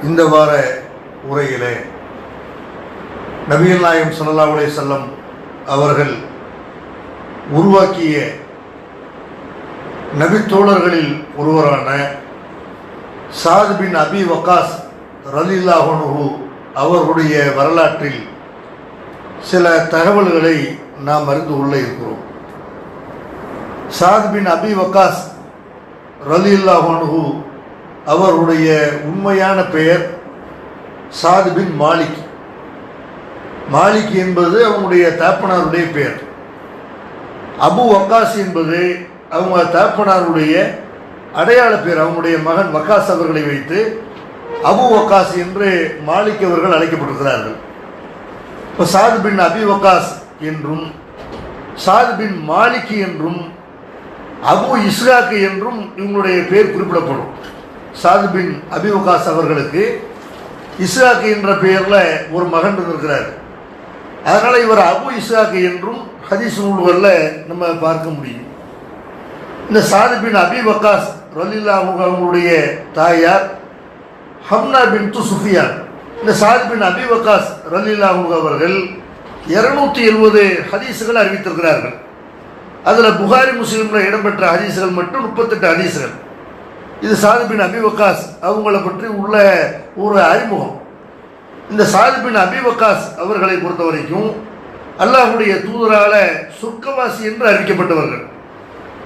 இந்த வார உரையிலே நபிகள் நாயகம் ஸல்லல்லாஹு அலைஹி வஸல்லம் அவர்கள் உருவாக்கிய நபித்தோழர்களில் ஒருவரான சாத் பின் அபி வக்காஸ் ரலியல்லாஹு அன்ஹு அவர்களுடைய வரலாற்றில் சில தகவல்களை நாம் அறிந்து கொள்ள இருக்கிறோம். சாத் பின் அபி வக்காஸ் ரலியல்லாஹு அன்ஹு அவருடைய உண்மையான பெயர் சாத் பின் மாலிக். மாலிக் என்பது அவங்களுடைய தாப்பனாருடைய பெயர். அபு வக்காஸ் என்பது அவங்க தாப்பனாருடைய அடையாள பெயர். அவங்களுடைய மகன் வக்காஸ் அவர்களை வைத்து அபு வக்காஸ் என்று மாலிக் அவர்கள் அழைக்கப்பட்டிருக்கிறார்கள். இப்போ சாத் பின் அபி வக்காஸ் என்றும் சாத் பின் மாலிக் என்றும் அபு இஸ்ஹாக் என்றும் இவங்களுடைய பெயர் குறிப்பிடப்படும். சாத் பின் அபி வக்காஸ் அவர்களுக்கு இஸ்ஹாக் என்ற பெயரில் ஒரு மகன் இருக்கிறார். அதனால் இவர் அபு இஸ்ஹாக் என்றும் ஹதீஸ் நூல்களில் நம்ம பார்க்க முடியும். இந்த சாத் பின் அபி வக்காஸ் ரலியல்லாஹு அன்ஹு அவங்களுடைய தாயார் ஹம்னா பின்து சுஃபியான். இந்த சாத் பின் அபி வக்காஸ் ரலியல்லாஹு அன்ஹு அவர்கள் 270 ஹதீஸுகள் அறிவித்திருக்கிறார்கள். அதில் புகாரி முஸ்லிமில் இடம்பெற்ற ஹதீஸுகள் மட்டும் 38 ஹதீஸுகள். இது சாத் பின் அபி வக்காஸ் அவங்கள பற்றி உள்ள ஒரு அறிமுகம். இந்த சாத் பின் அபி வக்காஸ் அவர்களை பொறுத்த வரைக்கும் அல்லாஹ்வுடைய தூதரால சொர்க்கவாசி என்று அறிவிக்கப்பட்டவர்கள்.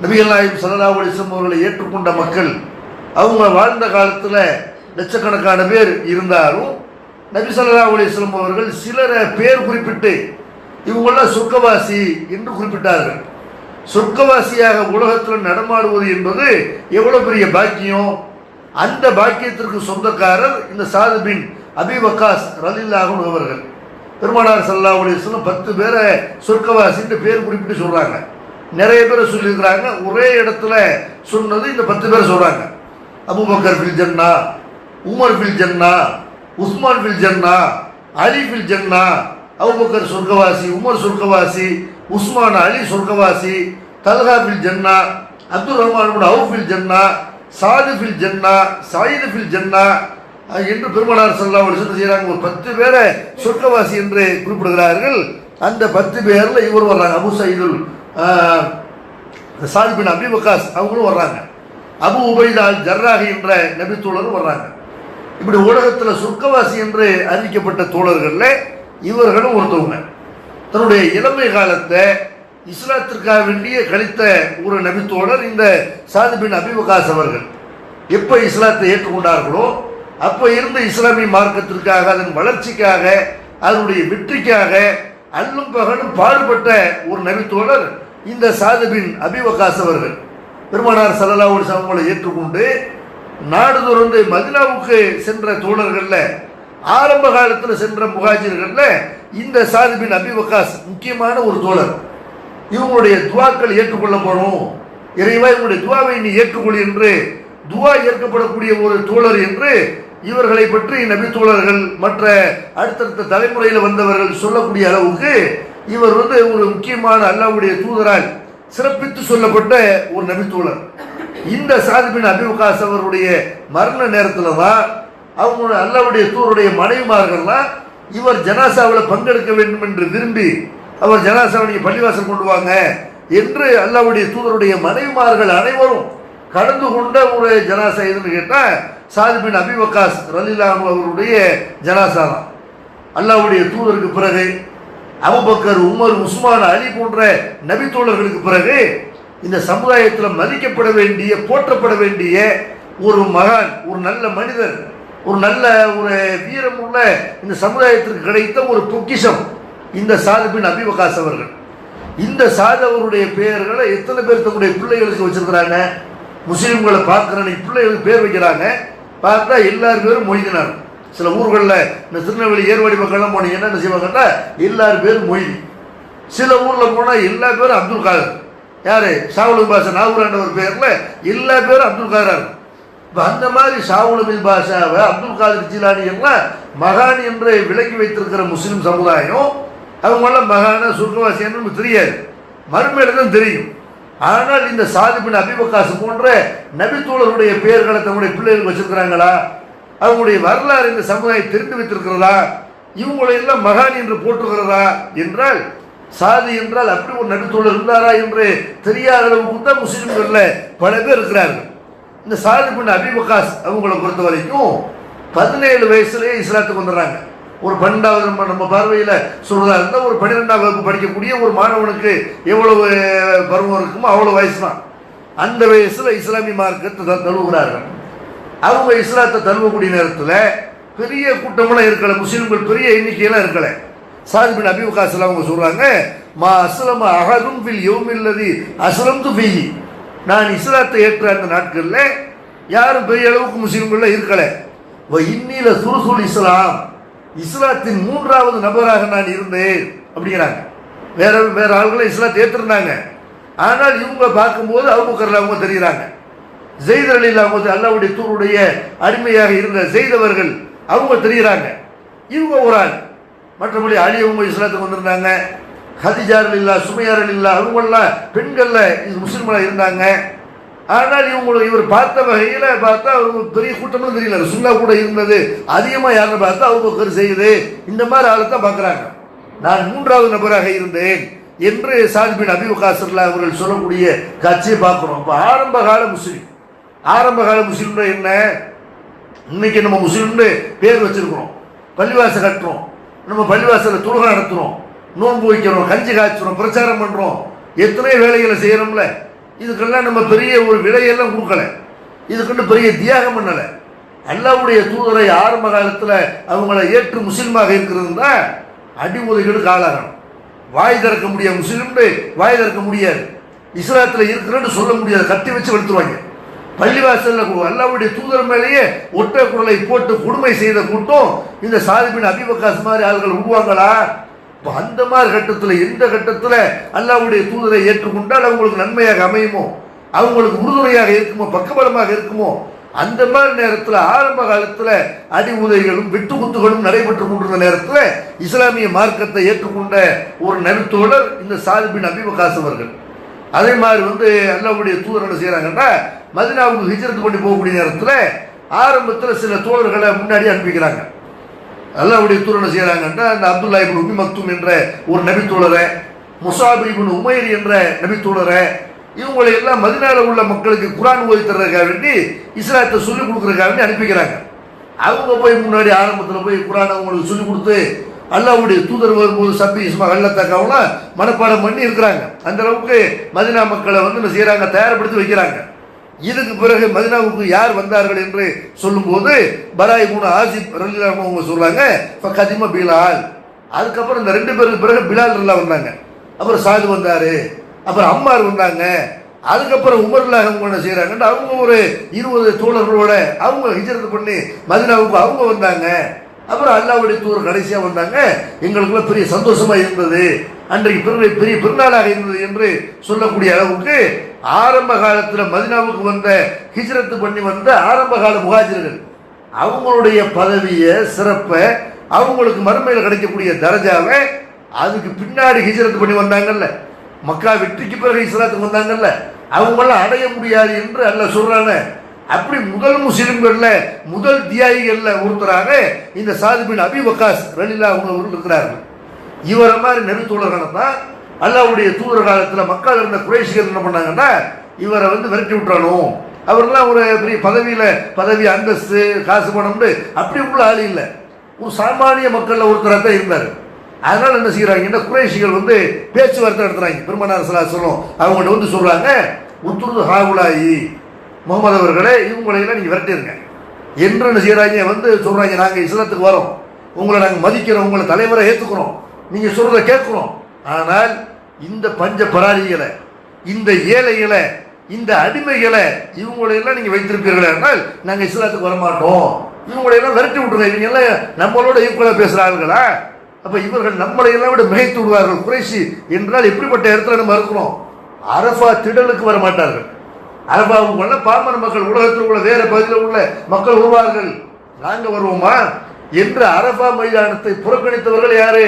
நபிகள் நாயகம் ஸல்லல்லாஹு அலைஹி வஸல்லம் அவர்களை ஏற்றுக்கொண்ட மக்கள் அவங்க வாழ்ந்த காலத்தில் லட்சக்கணக்கான பேர் இருந்தாலும் நபி ஸல்லல்லாஹு அலைஹி வஸல்லம் அவர்கள் சிலரை பேர் குறிப்பிட்டு இவங்களாம் சொர்க்கவாசி என்று குறிப்பிட்டார்கள். சொர்க்கவாசியாக உலகத்தில் நடமாடுவது என்பது எவ்வளோ பெரிய பாக்கியம்! அந்த பாக்கியத்திற்கு சொந்தக்காரர் இந்த சாத் பின் அபி வக்காஸ் ரலியல்லாஹு அன்ஹு அவர்கள். பெருமானார் ஸல்லல்லாஹு அலைஹி வஸல்லம் 10 பேரை சொர்க்கவாசின்னு பேர் குறிப்பிட்டு சொல்கிறாங்க. நிறைய பேரை சொல்லியிருக்கிறாங்க. ஒரே இடத்துல சொன்னது இந்த 10 பேரை சொல்கிறாங்க. அபூபக்கர் ஃபில் ஜன்னா, உமர் ஃபில் ஜன்னா, உஸ்மான் ஃபில் ஜன்னா, அலி ஃபில் ஜன்னா. அபூபக்கர் சொர்க்கவாசி, உமர் சொர்க்கவாசி, உஸ்மான் அலி சொர்க்கவாசி, தல்ஹா ஃபில் ஜன்னா, அப்துல் ரஹ்மான் இப்னு அவுஃப் ஃபில் ஜன்னா, சாது ஃபில் ஜன்னா, சாயிது ஃபில் ஜன்னா என்று பெருமானார் ஸல்லல்லாஹு அலைஹி வஸல்லம் செய்கிறாங்க. ஒரு 10 பேரை சொர்க்கவாசி என்று குறிப்பிடுகிறார்கள். அந்த 10 பேரில் இவர் வர்றாங்க. அபு சயீதுல் சாத் பின் அபி வக்காஸ் அவங்களும் வர்றாங்க. அபு உபைதா அல் ஜர்ராஹி என்ற நபி தோழரும் வர்றாங்க. இப்படி உலகத்தில் சொர்க்கவாசி என்று அறிவிக்கப்பட்ட தோழர்களில் இவர்களும் ஒருத்தவங்க. தன்னுடைய இளமை காலத்தை இஸ்லாத்திற்காக வேண்டிய கழித்த ஒரு நபித்தோழர் இந்த சாத் பின் அபி வக்காஸ் அவர்கள். எப்போ இஸ்லாத்தை ஏற்றுக்கொண்டார்களோ அப்போ இருந்த இஸ்லாமிய மார்க்கத்திற்காக, அதன் வளர்ச்சிக்காக, அதனுடைய வெற்றிக்காக அல்லும் பகலும் பாடுபட்ட ஒரு நபித்தோழர் இந்த சாத் பின் அபி வக்காஸ் அவர்கள். பெருமானார் ஸல்லல்லாஹு அலைஹி வஸல்லம் அவங்களை ஏற்றுக்கொண்டு நாடு துறந்து மதீனாவுக்கு சென்ற தோழர்களில், ஆரம்ப காலத்தில் சென்ற முஹாஜிர்களில் இந்த சாத் பின் அபி வக்காஸ் முக்கியமான ஒரு தோழர். இவங்களுடைய துவாக்கள் ஏற்றுக்கொள்ளப்படும், இறைவா இவங்களுடைய துவாவை நீ ஏற்றுக்கொள் என்று துவா ஏற்கப்படக்கூடிய ஒரு தோழர் என்று இவர்களை பற்றி நபி தோழர்கள் மற்ற அடுத்தடுத்த தலைமுறையில் வந்தவர்கள் சொல்லக்கூடிய அளவுக்கு இவர் ஒரு முக்கியமான அல்லாஹ்வுடைய தூதரால் சிறப்பித்து சொல்லப்பட்ட ஒரு நபி தோழர். இந்த சாத் பின் அபி வக்காஸ் அவருடைய மரண நேரத்தில் தான் அவங்க அல்லாஹ்வுடைய தூதருடைய மனைவிமார்கள்லாம் இவர் ஜனாசாவில் பங்கெடுக்க வேண்டும் என்று விரும்பி அவர் ஜனாசாவை நீங்கள் பள்ளிவாசல் கொண்டு வாங்க என்று அல்லாஹ்வுடைய தூதருடைய மனைவிமார்கள் அனைவரும் கடந்து கொண்ட ஒரு ஜனாசா எதுன்னு கேட்டால் சாத் பின் அபி வக்காஸ் ரலியல்லாஹு அன்ஹு அவருடைய ஜனாசா தான். அல்லாஹ்வுடைய தூதருக்கு பிறகு அபூபக்கர், உமர், உஸ்மான், அலி போன்ற நபி தோழர்களுக்கு பிறகு இந்த சமுதாயத்தில் மதிக்கப்பட வேண்டிய, போற்றப்பட வேண்டிய ஒரு மகான், ஒரு நல்ல மனிதர், ஒரு நல்ல ஒரு வீரம் உள்ள இந்த சமுதாயத்திற்கு கிடைத்த ஒரு பொக்கிஷம் இந்த சாத் பின் அபி வக்காஸ் அவர்கள். இந்த சாத் அவருடைய பெயர்களை எத்தனை பேர் தன்னுடைய பிள்ளைகளுக்கு வச்சிருக்கிறாங்க? முஸ்லீம்களை பார்க்குற பிள்ளைகளுக்கு பேர் வைக்கிறாங்க. பார்த்தா எல்லார் பேரும் மொய்தினார். சில ஊர்களில் இந்த திருநெல்வேலி ஏர்வாடி மக்கள்லாம் போனீங்கன்னா என்ன செய்வாங்கன்னா எல்லார் பேரும் மொய்தி. சில ஊரில் போனால் எல்லா பேரும் அப்துல் காதர். யார்? ஷாவுல் பாஷா நாகூர் ஒரு பேரில் எல்லா பேரும் அப்துல் காதர். இப்போ அந்த மாதிரி ஷாவுல் பாஷாவை, அப்துல் காதர் ஜிலானி எல்லாம் மகான் என்று விலக்கி வைத்திருக்கிற முஸ்லீம் சமுதாயம் அவங்களாம் மகான சொர்க்கவாசின்னு நமக்கு தெரியாது, மறுமையில தான் தெரியும். ஆனால் இந்த சாத் பின் அபி வக்காஸ் போன்ற நபித்தோழருடைய பெயர்களை தன்னுடைய பிள்ளைகளுக்கு வச்சிருக்கிறாங்களா? அவங்களுடைய வரலாறு இந்த சமுதாயம் தெரிந்து வைத்திருக்கிறதா, இவங்களை எல்லாம் மகான் என்று போற்றுகிறதா என்றால், சாதி என்றால் அப்படி ஒரு நடுத்தோடு இருந்தாரா என்று தெரியாத அளவுக்கு தான் முஸ்லிம்கள்ல பல பேர் இருக்கிறார்கள். இந்த சாதி பின் அபி வக்காஸ் அவங்களை பொறுத்த வரைக்கும் 17 வயசுலேயே இஸ்லாத்துக்கு வந்துடுறாங்க. ஒரு 12வது நம்ம பார்வையில் சொல்றதா இருந்தால் ஒரு 12ஆம் வகுப்பு படிக்கக்கூடிய ஒரு மாணவனுக்கு எவ்வளவு பருவம் இருக்குமோ அவ்வளோ வயசு தான். அந்த வயசில் இஸ்லாமிய மார்க்கத்தை தழுவுகிறார்கள். அவங்க இஸ்லாத்தை தழுவக்கூடிய நேரத்தில் பெரிய கூட்டமெல்லாம் இருக்கல, முஸ்லீம்கள் பெரிய எண்ணிக்கையெல்லாம் இருக்கல. சாதி பின் அபி வக்காஸ் அவங்க சொல்றாங்க, மா அஸ்லம அஹதும் ஃபில் யௌமில்லதி அஸ்லம்து ஃபீஹி, நான் இஸ்லாத்தை ஏற்ற அந்த நாட்களில் யாரும் பெரிய அளவுக்கு முஸ்லீம்கள் இருக்கல. இன்னில சுருசுல் இஸ்லாம், இஸ்லாத்தின் 3வது நபராக நான் இருந்தேன் அப்படிங்கிறாங்க. வேற ஆள்களை இஸ்லாத்தை ஏற்றிருந்தாங்க. ஆனால் இவங்க பார்க்கும்போது அபூபக்கர் அவங்க தெரிகிறாங்க. ஜெயித் ரலியல்லாஹு அன்ஹு அல்லாஹ்வுடைய தூதருடைய அடிமையாக இருந்த ஜெயித் அவர்கள் அவங்க தெரிகிறாங்க. இவங்க ஒரு ஆள். மற்றபடி அலி அவங்க இஸ்லாத்துக்கு வந்திருந்தாங்க. ஹதிஜா ரலியல்லாஹு, சுமையா ரலியல்லாஹு அவங்கெல்லாம் பெண்கள்ல முஸ்லிம்களாக இருந்தாங்க. ஆனால் இவர் பார்த்த வகையில் பார்த்தா அவங்க பெரிய கூட்டம்னு தெரியல. ரசூலுல்லாஹ் கூட இருந்தது அதிகமாக யாருன்னு பார்த்தா அபூபக்கர் செய்யுது, இந்த மாதிரி ஆளை தான் பார்க்குறாங்க. நான் 3வது நபராக இருந்தேன் என்று சாதி பின் அபி வக்காஸ் அவர்கள் சொல்லக்கூடிய காட்சியை பார்க்குறோம். இப்போ ஆரம்ப கால முஸ்லீம்னா என்ன? இன்னைக்கு நம்ம முஸ்லீம்னு பேர் வச்சிருக்கிறோம், பள்ளிவாசல் கட்டுறோம், நம்ம பள்ளிவாசலில் தொழுகை நடத்துகிறோம், நோன்பு வைக்கிறோம், கஞ்சி காய்ச்சுறோம், பிரச்சாரம் பண்ணுறோம், எத்தனையோ வேலைகளை செய்கிறோம்ல. இதுக்கெல்லாம் நம்ம பெரிய ஒரு விலையெல்லாம் கொடுக்கல, இதுக்குன்னு பெரிய தியாகம் பண்ணலை. அல்லாஹ்வுடைய தூதரை ஆரம்ப காலத்தில் அவங்கள ஏற்று முஸ்லீமாக இருக்கிறதுனா அடி உதைகளுக்கு ஆளாகணும். வாய் திறக்க முடியாது, முஸ்லீம்னு வாய் திறக்க முடியாது, இஸ்லாத்தில் இருக்கிறேன்னு சொல்ல முடியாது, கட்டி வச்சு வெளுத்துருவாங்க. பள்ளிவாசல்ல அல்லாஹ்வுடைய தூதர் மேலேயே ஒற்றை குரலை போட்டு கொடுமை செய்த கூட்டம் இந்த சாதி பின் அபி வக்காஸ் மாதிரி ஆள்கள் உருவாங்களா? இப்போ அந்த மாதிரி கட்டத்தில், எந்த கட்டத்தில் அல்லாஹ்வுடைய தூதரை ஏற்றுக்கொண்டால் அவங்களுக்கு நன்மையாக அமையுமோ, அவங்களுக்கு உறுதுணையாக இருக்குமோ, பக்கபலமாக இருக்குமோ, அந்த மாதிரி நேரத்தில் ஆரம்ப காலத்தில் அடி உதைகளும் வெட்டு குத்துகளும் நடைபெற்று கொண்டிருந்த நேரத்தில் இஸ்லாமிய மார்க்கத்தை ஏற்றுக்கொண்ட ஒரு நபித்தோழர் இந்த சாதி பின் அபி வக்காஸ் அவர்கள். அதே மாதிரி அல்லாஹ்வுடைய தூதர் என்ன செய்கிறாங்கன்னா, மதீனாவுக்கு ஹிஜ்ரத் பண்ணி போகக்கூடிய நேரத்தில் ஆரம்பத்தில் சில தோழர்களை முன்னாடி அனுப்பிக்கிறாங்க. அல்லாஹ்வுடைய தூதர் என்ன செய்கிறாங்கன்னா, அந்த அப்துல்லா இப்னு உம்மி மக்தூம் என்ற ஒரு நபித்தோழரை, முஸாப் இப்னு உமைர் என்ற நபித்தோழரை, இவங்களை எல்லாம் மதீனாவில் உள்ள மக்களுக்கு குர்ஆன் ஓதி தர்றதுக்காக வேண்டி, இஸ்லாத்தை சொல்லிக் கொடுக்குறதுக்காக வேண்டி அனுப்பிக்கிறாங்க. அவங்க போய் முன்னாடி ஆரம்பத்தில் போய் குர்ஆனை அவங்களுக்கு சொல்லிக் கொடுத்து அல்லாஹ்வுடைய தூதர் வரும்போது சப்பி இஸ்மா வெள்ளத்தக்காவெல்லாம் மனப்பாடம் பண்ணி இருக்கிறாங்க. அந்த அளவுக்கு மதீனா மக்களை என்ன செய்கிறாங்க, தயார்படுத்தி வைக்கிறாங்க. இதுக்கு பிறகு மதீனாவுக்கு யார் வந்தார்கள் என்று சொல்லும்போது பரா இப்னு ஆசிப் ரலியல்லாஹு அன்ஹு அவங்க சொல்றாங்க, ஃபகதிம பிலால். அதுக்கப்புறம் இந்த 2 பேருக்கு பிறகு பிலால் ரலியல்லாஹு வந்தாங்க, அப்புறம் சாது வந்தாரு, அப்புறம் அம்மார் வந்தாங்க, அதுக்கப்புறம் உமர்லாக அவங்க என்ன செய்யறாங்கன்னா அவங்க ஒரு 20 தோழர்களோட அவங்க ஹிஜ்ரத் பண்ணி மதீனாவுக்கு அவங்க வந்தாங்க. அப்புறம் அல்லாஹ்வுடைய தூதர் கடைசியா வந்தாங்க. எங்களுக்குள்ள பெரிய சந்தோஷமா இருந்தது, அன்றைக்கு பெரிய பெருநாளாக இருந்தது என்று சொல்லக்கூடிய அளவுக்கு ஆரம்ப காலத்தில் மதீனாவுக்கு வந்த ஹிஜ்ரத் பண்ணி வந்த ஆரம்ப கால முஹாஜிர்கள் அவங்களுடைய பதவியை, சிறப்பை, அவங்களுக்கு மறுமையில் கிடைக்கக்கூடிய தரஜாவை அதுக்கு பின்னாடி ஹிஜ்ரத் பண்ணி வந்தாங்கல்ல, மக்கா வெற்றிக்கு பிறகு இஸ்லாத்துக்கு வந்தாங்கல்ல, அவங்களாம் அடைய முடியாது என்று அல்லாஹ் சொல்றாங்க. அப்படி முதல் முஸ்லிம்கள்ல முதல் தியாகிகள்ல ஒருத்தராக இந்த சாதி பின் அபி வக்காஸ் ரலியல்லாஹு அன்ஹு இருக்கிறார்கள். இவரை மாதிரி நபித்தோழர்களை தான் அல்லாஹ்வுடைய தூதர் காலத்தில் மக்கள் இருந்த குறைஷிகள் என்ன பண்ணாங்கன்னா, இவரை விரட்டி விட்டுறணும், அவரெல்லாம் ஒரு பெரிய பதவி அந்தஸ்து காசு பணம்னு அப்படி உள்ள ஆள் இல்லை, ஒரு சாமானிய மக்கள்ல ஒருத்தராக தான் இருந்தார். அதனால என்ன செய்யறாங்கன்னா, குறைஷிகள் பேச்சுவார்த்தை நடத்துறாங்க. பெருமானார் ஸல்லல்லாஹு அலைஹி வஸல்லம் அவங்க சொல்றாங்க, உத்துருது ஹாவுலாயி, முகமது அவர்களே இவங்களையெல்லாம் நீங்க விரட்டிருங்க என்று என்ன செய்யறாங்க, சொல்றாங்க, நாங்க இஸ்லாத்துக்கு வரோம், உங்களை நாங்கள் மதிக்கிறோம், உங்களை தலைவரை ஏற்றுக்கிறோம், நீங்க சொல்றதை கேட்கிறோம். ஆனால் இந்த பஞ்ச பராரிகளை, இந்த ஏழைகளை, இந்த அடிமைகளை இவங்களையெல்லாம் நீங்க வைத்திருப்பீர்களே என்றால் நாங்கள் இஸ்லாத்துக்கு வரமாட்டோம், இவங்களையெல்லாம் விரட்டி விட்டுருங்க, இவங்க எல்லாம் நம்மளோட ஈக்குவலாக பேசுறாங்களா, அப்ப இவர்கள் நம்மளையெல்லாம் விட மிகைத்து விடுவார்கள். குறைஷி என்றால் எப்படிப்பட்ட இடத்துல நம்ம இருக்கிறோம், அரஃபா திடலுக்கு வர மாட்டார்கள். அரபாவுக்கு பாமர மக்கள், உலகத்தில் உள்ள வேற பகுதியில் உள்ள மக்கள் வருவார்கள், நாங்க வருவோமா என்று அரபா மைதானத்தை புறக்கணித்தவர்கள் யாரு?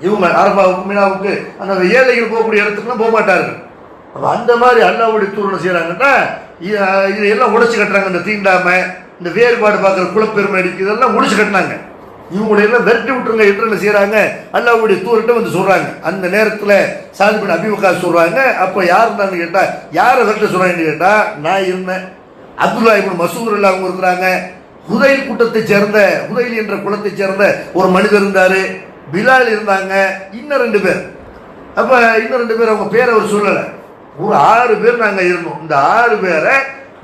இவங்க. அரபாவுக்கு மீனாவுக்கு அந்த ஏழைகள் போகக்கூடிய இடத்துக்குலாம் போக மாட்டார்கள். அப்ப அந்த மாதிரி அல்லாஹ்வுடைய தூதர் செய்யறாங்கன்னா இதையெல்லாம் உடைச்சு கட்டுறாங்க. இந்த தீண்டாமை, இந்த வேறுபாடு பார்க்குற குலப்பெருமை அடிக்கு இதெல்லாம் ஒழிச்சு கட்டினாங்க. இவங்களையெல்லாம் விரட்டி விட்டுருங்க என்று என்ன செய்கிறாங்க, அல்லாஹ்வுடைய தூதர்கிட்ட வந்து சொல்கிறாங்க. அந்த நேரத்தில் சாத் பின் அபி வக்காஸ் சொல்கிறாங்க, அப்போ யார் இருந்தான்னு கேட்டால் யாரை விரட்ட சொல்கிறாங்கன்னு கேட்டால் நான் இருந்தேன், அப்துல்லா இப்னு மஸ்ஊத் எல்லாம் அவங்க இருக்கிறாங்க, ஹுதைல் கூட்டத்தை சேர்ந்த ஹுதைல் என்ற குலத்தை சேர்ந்த ஒரு மனிதர் இருந்தார், பிலால் இருந்தாங்க, இன்னும் 2 பேர். அப்போ இன்னும் 2 பேர் அவங்க பேரை அவர் சொல்லலை. ஒரு 6 பேர் நாங்கள் இருந்தோம். இந்த 6 பேரை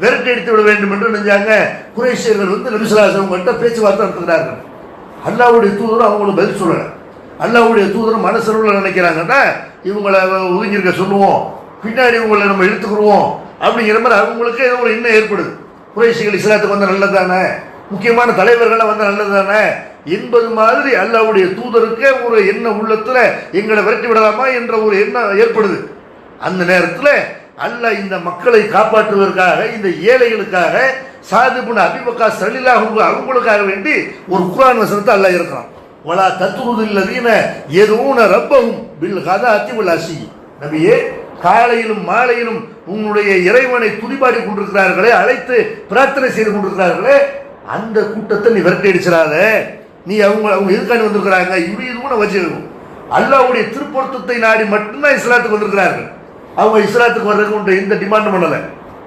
விரட்டி அடித்து விட வேண்டும் என்று நினைஞ்சாங்க. குறைஷியர்கள் வந்து நபி ஸல்லல்லாஹு அலைஹி வஸல்லம் பேச்சுவார்த்தை நடத்துகிறார்கள். அல்லாஹ்வுடைய தூதரும் அவங்களுக்கு பதில் சொல்லலை. அல்லாஹ்வுடைய தூதரும் மனசளவில் நினைக்கிறாங்கன்னா இவங்களை ஒதுங்கியிருக்க சொல்லுவோம், பின்னாடி இவங்களை நம்ம இழுத்துக்குருவோம் அப்படிங்கிற மாதிரி அவங்களுக்கு ஏதோ ஒரு எண்ணம் ஏற்படுது. குறைஷிகள் இஸ்லாத்துக்கு வந்தால் நல்லது தானே, முக்கியமான தலைவர்கள்லாம் வந்தால் நல்லது தானே என்பது மாதிரி அல்லாஹ்வுடைய தூதருக்கு ஒரு எண்ணம் உள்ளத்தில் எங்களை விரட்டி விடலாமா என்ற ஒரு எண்ணம் ஏற்படுது. அந்த நேரத்தில் அல்லாஹ் இந்த மக்களை காப்பாற்றுவதற்காக, இந்த ஏழைகளுக்காக, சாத் இப்னு அபி வக்காஸ் ரலியல்லாஹு அன்ஹு அவங்களுக்காக வேண்டி ஒரு குர்ஆன் வசனத்தை அல்லாஹ் இருக்கிறான். வலா தத்ருதில் லதீன யதுஊன ரப்பஹும் பில் கதாத்தி வல் அஷி. நபியே, காலையிலும் மாலையிலும் உன்னுடைய இறைவனை துதிபாடி கொண்டிருக்கிறார்களே, அழைத்து பிரார்த்தனை செய்து கொண்டிருக்கிறார்களே, அந்த கூட்டத்தை நீ விரட்டி அடிச்சிடாத. நீ அவங்க எதுக்காண்டி வந்திருக்கிறாங்க, யுரீதுன வஜ்ஹு, அல்லாஹ்வுடைய திருப்பொருத்தத்தை நாடி மட்டும்தான் இஸ்லாத்துக்கு வந்திருக்கிறார்கள். அவங்க இஸ்லாத்துக்கு வர்றதுக்கு உன்ட்ட எந்த டிமாண்ட் பண்ணலை,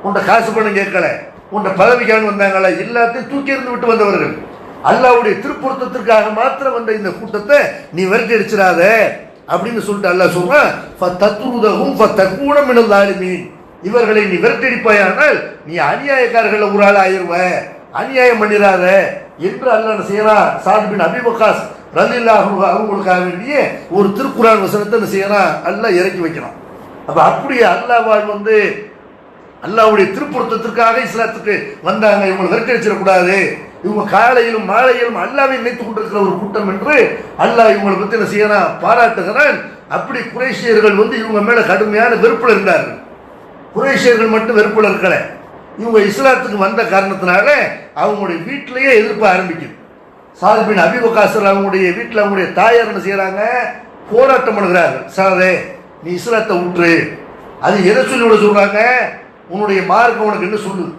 உன்ட்ட காசு பணம் கேட்கல, உன்ட்ட பதவிக்கான வந்தாங்களா, எல்லாத்தையும் தூக்கி எறிந்து விட்டு வந்தவர்கள். அல்லாஹ்வுடைய திருப்பொருத்தத்திற்காக மாத்திரம் வந்த இந்த கூட்டத்தை நீ விரட்டி அடிச்சிடாத அப்படின்னு சொல்லிட்டு அல்லாஹ் சொல்றான். ஃபதத்ருதஹும் ஃபதகூன மினல் ஸாலிமீன். இவர்களை நீ விரட்டடிப்பாயானால் நீ அநியாயக்காரர்கள் ஒரு ஆள் ஆயிருவ, அநியாயம் பண்ணிடாத என்று அல்லாஹ் செய்யறான். சாத் பின் அபி வக்காஸ் ரலியல்லாஹு அன்ஹு அவங்களுக்காக வேண்டிய ஒரு திருக்குர்ஆன் வசனத்தை செய்யறான், அல்லாஹ் இறக்கி வைக்கிறான். அப்ப அப்படியே அல்லாஹ் வந்து அல்லாஹ்வுடைய திருப்பொருத்தத்திற்காக இஸ்லாத்துக்கு வந்தாங்க, இவங்களை விரட்டடிச்சிடக்கூடாது, இவங்க காலையிலும் மாலையிலும் அல்லாஹ்வை நினைத்துக் கொண்டிருக்கிற ஒரு கூட்டம் என்று அல்லாஹ் இவங்களை பற்றி என்ன செய்யறான், பாராட்டுகிறான். அப்படி குறைஷியர்கள் வந்து இவங்க மேல கடுமையான வெறுப்புல இருந்தார்கள். குறைஷியர்கள் மட்டும் வெறுப்புல இருக்கல, இவங்க இஸ்லாத்துக்கு வந்த காரணத்தினால அவங்களுடைய வீட்டிலேயே எதிர்ப்பு ஆரம்பிக்குது. சாத் பின் அபி வக்காஸ் அவங்களுடைய வீட்டில் அவங்களுடைய தாயார் என்ன செய்யறாங்க, போராட்டம் பண்ணுகிறார்கள். சாதே, நீ இஸ்லாத்தை விட்டுரு. அது எதை சொல்லி விட சொல்றாங்க, உன்னுடைய மார்க்கம் உனக்கு என்ன சொல்லுது,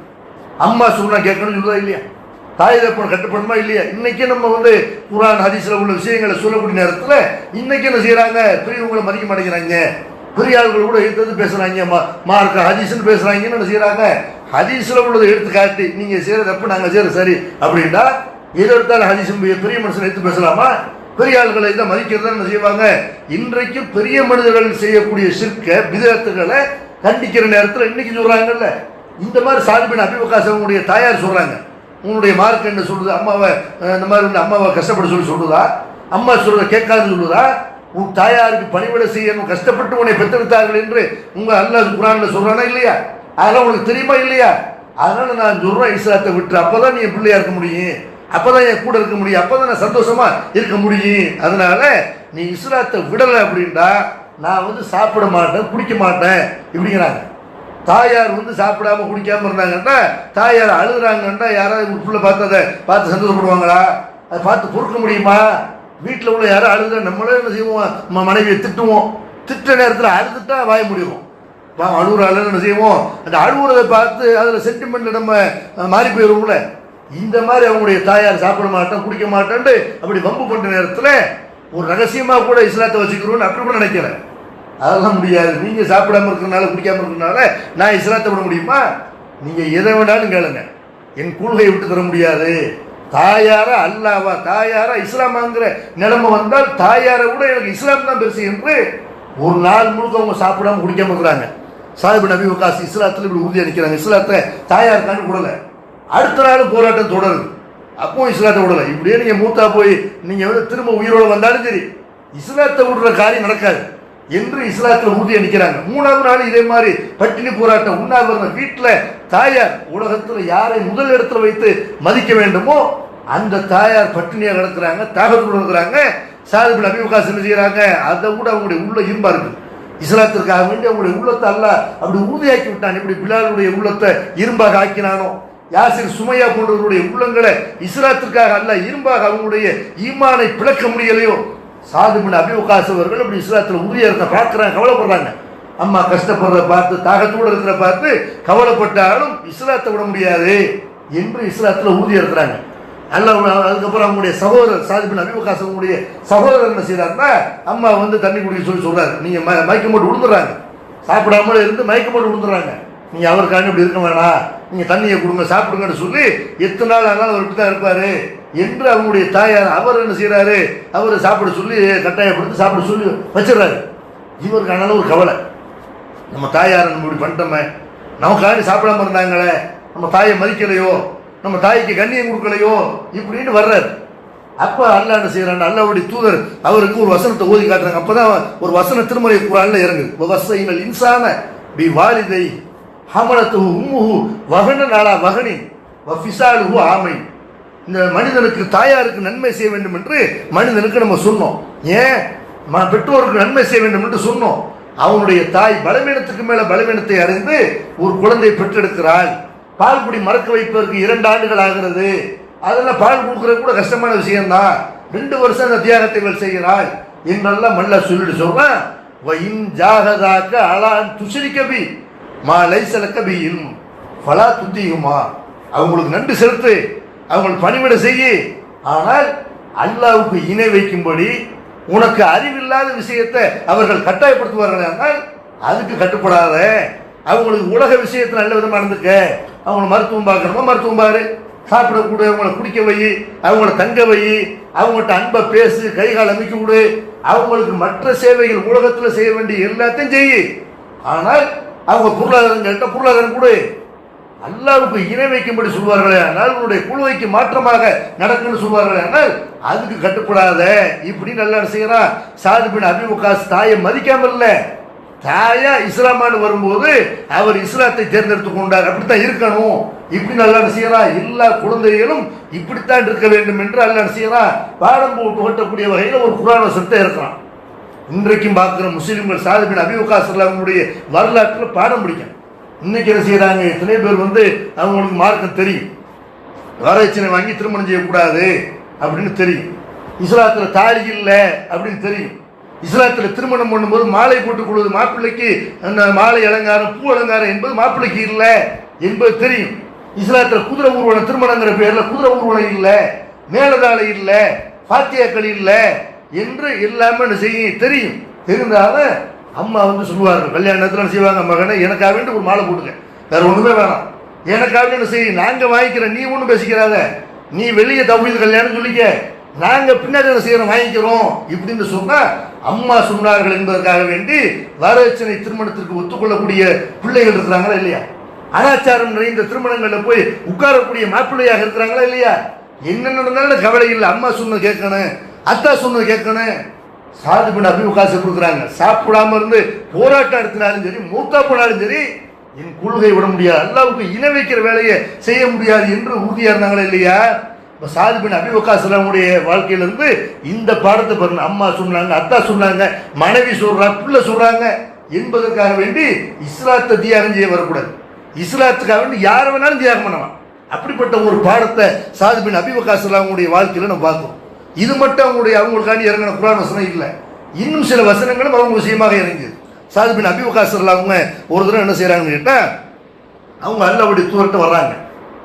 அம்மா சொன்னா கேட்கணும்னு சொல்லுதா இல்லையா, தாய் தகப்பன் கட்டுப்படணுமா இல்லையா. இன்னைக்கு நம்ம வந்து குர்ஆன் ஹதீஸ்ல உள்ள விஷயங்களை சொல்லக்கூடிய நேரத்தில் இன்னைக்கு என்ன செய்யறாங்க, பெரியவங்களை மதிக்க மாட்டேங்கிறாங்க, பெரிய ஆள்கள் கூட எடுத்து பேசுறாங்க, மார்க்க ஹதீஸ்ன்னு பேசுறாங்கன்னு என்ன செய்யறாங்க, ஹதீஸ்ல உள்ளதை எடுத்து காட்டி நீங்க செய்யற தப்பு நாங்க செய்யற சரி அப்படின்னா எது எடுத்தாலும் ஹதீஸ் பெரிய மனுஷன் எடுத்து பேசலாமா, பெரிய ஆள்களை இதை மதிக்கிறதா என்ன செய்வாங்க. இன்றைக்கு பெரிய மனிதர்கள் செய்யக்கூடிய ஷிர்க பிதஅத்துகளை கண்டிக்கிற நேரத்தில் இன்னைக்கு சொல்றாங்கல்ல, இந்த மாதிரி சாத் பின் அபி வக்காஸ் அவங்களுடைய தாயார் சொல்றாங்க, உன்னுடைய மார்க் என்ன சொல்லுது, அம்மாவை இந்த மாதிரி வந்து அம்மாவை கஷ்டப்பட சொல்லி சொல்லுதா, அம்மா சொல்றத கேட்காதுன்னு சொல்லுதா, உன் தாயாருக்கு பணிவிட செய்யணும் கஷ்டப்பட்டு உன்னை பெற்றெடுத்தார்கள் என்று உங்க அல்லாஹ் குர்ஆன்ல சொல்றானா இல்லையா, அதெல்லாம் உனக்கு தெரியுமா இல்லையா. அதனால நான் சொல்றேன், இஸ்லாத்தை விட்டு, அப்பதான் நீ என் பிள்ளையா இருக்க முடியும், அப்பதான் என் கூட இருக்க முடியும், அப்பதான் நான் சந்தோஷமா இருக்க முடியும். அதனால நீ இஸ்லாத்தை விடலை அப்படின்டா நான் வந்து சாப்பிட மாட்டேன், குடிக்க மாட்டேன் இப்படிங்கிறாங்க. தாயார் வந்து சாப்பிடாம குடிக்காம இருந்தாங்கன்னா, தாயார் அழுகுறாங்கன்னா யாராவது புள்ள பார்த்து அதை பார்த்து சந்தோஷப்படுவாங்களா, அதை பார்த்து பொறுக்க முடியுமா. வீட்டில் உள்ள யாரும் அழுதுற நம்மளே என்ன செய்வோம், நம்ம மனைவியை திட்டுவோம், திட்ட நேரத்தில் அழுதுட்டா வாய முடியும், அழுகுறாள் என்ன செய்வோம், அந்த அழுகுறதை பார்த்து அதில் சென்டிமெண்ட் நம்ம மாறி போயிடுவோம்ல. இந்த மாதிரி அவங்களுடைய தாயார் சாப்பிட மாட்டேன் குடிக்க மாட்டேன்ட்டு அப்படி வம்பு பண்ணுற நேரத்தில் ஒரு ரகசியமாக கூட இஸ்லாத்தை வச்சுக்கிறோன்னு அப்படி கூட நினைக்கிறேன். அதெல்லாம் முடியாது, நீங்கள் சாப்பிடாம இருக்கிறனால குடிக்காமல் இருக்கிறனால நான் இஸ்லாத்தை விட முடியுமா, நீங்கள் எதை வேணாலும் கேளுங்க, என் கொள்கையை விட்டு தர முடியாது. தாயாரா அல்லாவா தாயாரா இஸ்லாமாங்கிற நிலைமை வந்தால் தாயாரை விட எனக்கு இஸ்லாம் தான் பெருசு என்று ஒரு நாள் முழுக்க அவங்க சாப்பிடாம குடிக்காம இருக்கிறாங்க. சாத் பின் அபி வக்காஸ் இஸ்லாத்தில் இப்படி உறுதியாக நிற்கிறாங்க, இஸ்லாத்தை தாயாருக்கான்னு விடலை. அடுத்த நாள் போராட்டம் தொடருது, அப்பவும் இஸ்லாத்தை விடலை. இப்படியே நீங்கள் மூத்தா போய் நீங்கள் வந்து திரும்ப உயிரோடு வந்தாலும் சரி இஸ்லாத்தை விடுற காரியம் நடக்காது என்று இஸ்லாத்தில் உறுதியாக நிற்கிறாங்க. 3வது நாள் இதே மாதிரி பட்டினி போராட்டம், உண்ணாவிரதம். வீட்டில் தாயார் உலகத்தில் யாரை முதல் இடத்துல வைத்து மதிக்க வேண்டுமோ அந்த தாயார் பட்டினியாக கிடக்கிறாங்க, தாகத்தோடு இருக்கிறாங்க. சாத் பின் அபி வக்காஸ் என்ன செய்கிறாங்க, அதை கூட அவங்களுடைய உள்ள இரும்பா இருக்கு. இஸ்லாத்திற்காக வேண்டி அவங்களுடைய உள்ளத்தை அல்லாஹ் அப்படி உறுதியாக்கி விட்டான். இப்படி பிலாலுடைய உள்ளத்தை இரும்பாக ஆக்கினானோ, யாசிர் சுமையா போன்றவருடைய உள்ளங்களை இஸ்லாத்திற்காக அல்லாஹ் இரும்பாக அவங்களுடைய ஈமானை பிளக்க முடியலையோ, சாத் பின் அபி வக்காஸ் அவர்கள் அப்படி இஸ்லாத்தில் உறுதியாக இருக்க பார்க்குறாங்க, கவலைப்படுறாங்க. அம்மா கஷ்டப்படுறத பார்த்து தாகத்தோடு இருக்கிற பார்த்து கவலைப்பட்டாலும் இஸ்லாத்தை விட முடியாது என்று இஸ்லாத்தில் உறுதியாக இருக்கிறாங்க. அதுக்கப்புறம் அவங்களுடைய சகோதரர் சாத் பின் அபீ வக்காஸ் அவங்களுடைய சகோதரர் என்ன செய்யறாருன்னா, அம்மா வந்து தண்ணி குடிக்க சொல்லி சொல்றாரு. நீங்க மயக்கம் போட்டு விழுந்துடுறாங்க, சாப்பிடாம இருந்து மயக்கம் போட்டு விழுந்துடுறாங்க, நீங்க அவருக்கான இப்படி இருக்க வேணாம், நீங்க தண்ணியை கொடுங்க சாப்பிடுங்கன்னு சொல்லி எத்தனை நாள் ஆனாலும் அவர் இப்படி தான் இருப்பாரு என்று அவங்களுடைய தாயார் அவர் என்ன செய்யறாரு, அவர் சாப்பிட சொல்லி கட்டாயப்படுத்தி சாப்பிட சொல்லி வச்சிடறாரு. இவருக்கு ஆனாலும் ஒரு கவலை, நம்ம தாயார் நம்ம இப்படி பண்ணிட்டோமே, நமக்காண்டி சாப்பிடாம இருந்தாங்களே, நம்ம தாயை மதிக்கலையோ, நம்ம தாய்க்கு கண்ணியம் கொடுக்கலையோ இப்படின்னு வர்றாரு. அப்ப அல்லாஹ் என்ன செய்யறாங்க, அல்லாஹ்வுடைய தூதர் அவருக்கு ஒரு வசனத்தை ஓதி காட்டுறாங்க. அப்பதான் ஒரு வசன திருமறை குர்ஆன்ல இறங்குது. வஸைனல் இன்சான பி வாலிதை ஹமலத்துஹு உம்முஹு வஹனன் அலா வஹனின் வஃபிஸாலுஹு ஆமைன். இந்த மனிதனுக்கு தாயாருக்கு நன்மை செய்ய வேண்டும் என்று மனிதனுக்கு நம்ம சொன்னோம். ஏன் பெற்றோருக்கு நன்மை செய்ய வேண்டும் என்று சொன்னோம். அவனுடைய தாய் பலவீனத்துக்கு மேல பலவீனத்தை அறிந்து ஒரு குழந்தை பெற்றெடுக்கிறாள். பால் குடி மறக்க வைப்பதற்கு 2 ஆண்டுகள் ஆகிறது. அதெல்லாம் பால் கொடுக்கறது கூட கஷ்டமான விஷயம்தான். 2 வருஷம் அந்த தியாகத்தை செய்கிறாள் என்றெல்லாம் மல்ல சொல்லிட்டு சொல்றான். வயின் ஜாகதாக்க அலான் துஷரிக்கபி மா லைஸலக பிஹில் ஃபலா துதிஹுமா. அவங்களுக்கு நன்றி செலுத்து, அவங்களுக்கு பணிவிட செய்ய, ஆனால் அல்லாஹ்வுக்கு இணை வைக்கும்படி உனக்கு அறிவில்லாத விஷயத்தை அவர்கள் கட்டாயப்படுத்துவார்கள் ஆனால் அதுக்கு கட்டுப்படாத. அவங்களுக்கு உலக விஷயத்தில் நல்ல விதமாக இருந்துக்க, அவங்களை மருத்துவம் பார்க்கணுமா மருத்துவம் பாரு, சாப்பிடக்கூட அவங்கள குடிக்க வை, அவங்கள தங்க வை, அவங்கள்ட்ட அன்பை பேசு, கைகால் அமைக்க விடு, அவங்களுக்கு மற்ற சேவைகள் உலகத்தில் செய்ய வேண்டிய எல்லாத்தையும் செய்யு. ஆனால் அவங்க பொருளாதாரம் கேட்ட பொருளாதாரம் கொடு. அல்லாஹ்வுக்கு இணை வைக்கும்படி சொல்வார்களே ஆனால், உன்னுடைய குழுவைக்கு மாற்றமாக நடக்குன்னு சொல்வார்களே ஆனால் அதுக்கு கட்டுப்படாத இப்படின்னு நல்லா செய்யறான். சாத் பின் அபீ வக்காஸ் தாயை மதிக்காம இல்ல, தாயா இஸ்லாமான்னு வரும்போது அவர் இஸ்லாத்தை தேர்ந்தெடுத்து கொண்டார். அப்படித்தான் இருக்கணும் இப்படி நல்லா செய்யறான். எல்லா குழந்தைகளும் இப்படித்தான் இருக்க வேண்டும் என்று அல்லா செய்யறான். பாடம் போட்டக்கூடிய வகையில் ஒரு குர்ஆன் வசனத்தை இருக்கிறான். இன்றைக்கும் பார்க்கிற முஸ்லிம்கள் சாத் பின் அபீ வக்காஸ் அவங்களுடைய வரலாற்றில் பாடம் பிடிக்கும். இன்னைக்கு என்ன செய்யறாங்க, எத்தனை பேர் வந்து அவங்களுக்கு மார்க்கம் தெரியும், வரதட்சணை வாங்கி திருமணம் செய்யக்கூடாது அப்படின்னு தெரியும், இஸ்லாத்துல தாலி இல்லை அப்படின்னு தெரியும், இஸ்லாத்துல திருமணம் பண்ணும்போது மாலை போட்டுக் கொள்வது மாப்பிள்ளைக்கு மாலை அலங்காரம் பூ அலங்காரம் என்பது மாப்பிள்ளைக்கு இல்லை என்பது தெரியும், இஸ்லாத்துல குதிரை ஊர்வலம் திருமணங்கிற பேர்ல குதிரை ஊர்வலம் இல்லை, மேலதாளை இல்லை, பாத்தியாக்கள் இல்லை என்று எல்லாமே செய்ய தெரியும். தெரிந்தாலும் அம்மா வந்து சொல்லுவார்கள், கல்யாணத்தில் செய்வாங்க, மகனை எனக்காக வேண்டி ஒரு மாலை போட்டுக்க, வேற ஒண்ணுமே வேணாம், எனக்காக என்ன செய்ய, நாங்க வாங்கிக்கிறோம், நீ ஒன்றும் பேசிக்கிறாத, நீ வெளியே தவிர கல்யாணம் சொல்லிக்க, நாங்க பின்னாடி என்ன செய்யறோம் வாங்கிக்கிறோம் இப்படின்னு சொன்னா அம்மா சொன்னார்கள் என்பதற்காக வேண்டி வரதட்சணை திருமணத்திற்கு ஒத்துக்கொள்ளக்கூடிய பிள்ளைகள் இருக்கிறாங்களா இல்லையா? அனாச்சாரம் நிறைந்த திருமணங்கள்ல போய் உட்காரக்கூடிய மாப்பிள்ளையாக இருக்கிறாங்களா இல்லையா? என்ன நடந்தாலும் கவலை இல்லை, அம்மா சொன்னது கேட்கணும், அத்தா சொன்னது கேட்கணும். சாத் பின் அபீ வக்காஸ் கொடுக்குறாங்க, சாப்பிடாம இருந்து போராட்டம் நடத்தினாலும் சரி, மூத்தா போனாலும் சரி, என் கொள்கை விட முடியாது, அல்லாஹ்வுக்கு இணை வைக்கிற வேலையை செய்ய முடியாது என்று உறுதியா இருந்தாங்களா இல்லையா? சாத் பின் அபீ வக்காஸ் அவங்களுடைய வாழ்க்கையிலிருந்து இந்த பாடத்தை பாருங்க. அம்மா சொன்னாங்க, அத்தா சொன்னாங்க, மனைவி சொல்றாங்க, பிள்ளை சொல்றாங்க என்பதற்காக வேண்டி இஸ்லாத்தை தியாகம் செய்ய வரக்கூடாது. இஸ்லாத்துக்காக வேண்டி யாரை வேணாலும் தியாகம் பண்ணலாம். அப்படிப்பட்ட ஒரு பாடத்தை சாத் பின் அபீ வக்காஸ் அவங்களுடைய வாழ்க்கையில நம்ம பார்க்கிறோம். இது மட்டும் அவங்களுக்காண்டி இறங்கின குர்ஆன் வசனம் இல்லை, இன்னும் சில வசனங்களும் அவங்க விஷயமாக இறங்கியது. சாத் பின் அபீ வக்காஸ் அவங்க ஒரு தடவை என்ன செய்யறாங்கன்னு கேட்டா, அவங்க அல்லாஹ்வுடைய தூதர்கிட்ட வர்றாங்க.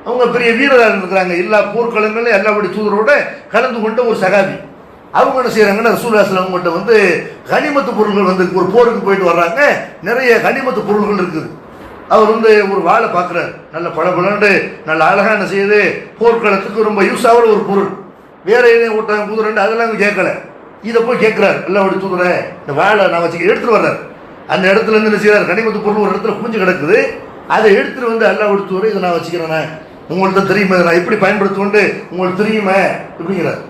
அவங்க பெரிய வீரராக இருக்கிறாங்க, எல்லா போர்க்களங்களும் அல்லாஹ்வுடைய தூதரோட கலந்து கொண்ட ஒரு சகாபி. அவங்க என்ன செய்யறாங்கன்னா, ரசூலுல்லாஹி ஸல்லல்லாஹு அலைஹி வஸல்லம் வந்து கனிமத்து பொருள்கள் வந்து ஒரு போருக்கு போயிட்டு வர்றாங்க, நிறைய கனிமத்து பொருள்கள் இருக்குது. அவர் வந்து ஒரு வாழை பார்க்குறாரு, நல்ல பளபளன்னு நல்ல அழகா என்ன செய்யுது, போர்க்களத்துக்கு ரொம்ப யூஸ் ஆகிற ஒரு பொருள், வேற எதையும் ஓட்டாங்க குதிரை அதெல்லாம் கேட்கல, இதை போய் கேட்கிறாரு, அல்லாஹ்வுடைய தூதரே இந்த வாழை நான் வச்சுக்க எடுத்துட்டு வர்றாரு. அந்த இடத்துல இருந்து என்ன செய்யறாரு, கனிமத்து பொருள் ஒரு இடத்துல குஞ்சு கிடக்குது, அதை எடுத்துட்டு வந்து அல்லாஹ்வுடைய தூதரே இதை நான் வச்சுக்கிறேன், உங்கள்கிட்ட தெரியுமா நான் எப்படி பயன்படுத்துவோன்னு உங்களுக்கு தெரியுமா இப்படிங்கிறார்.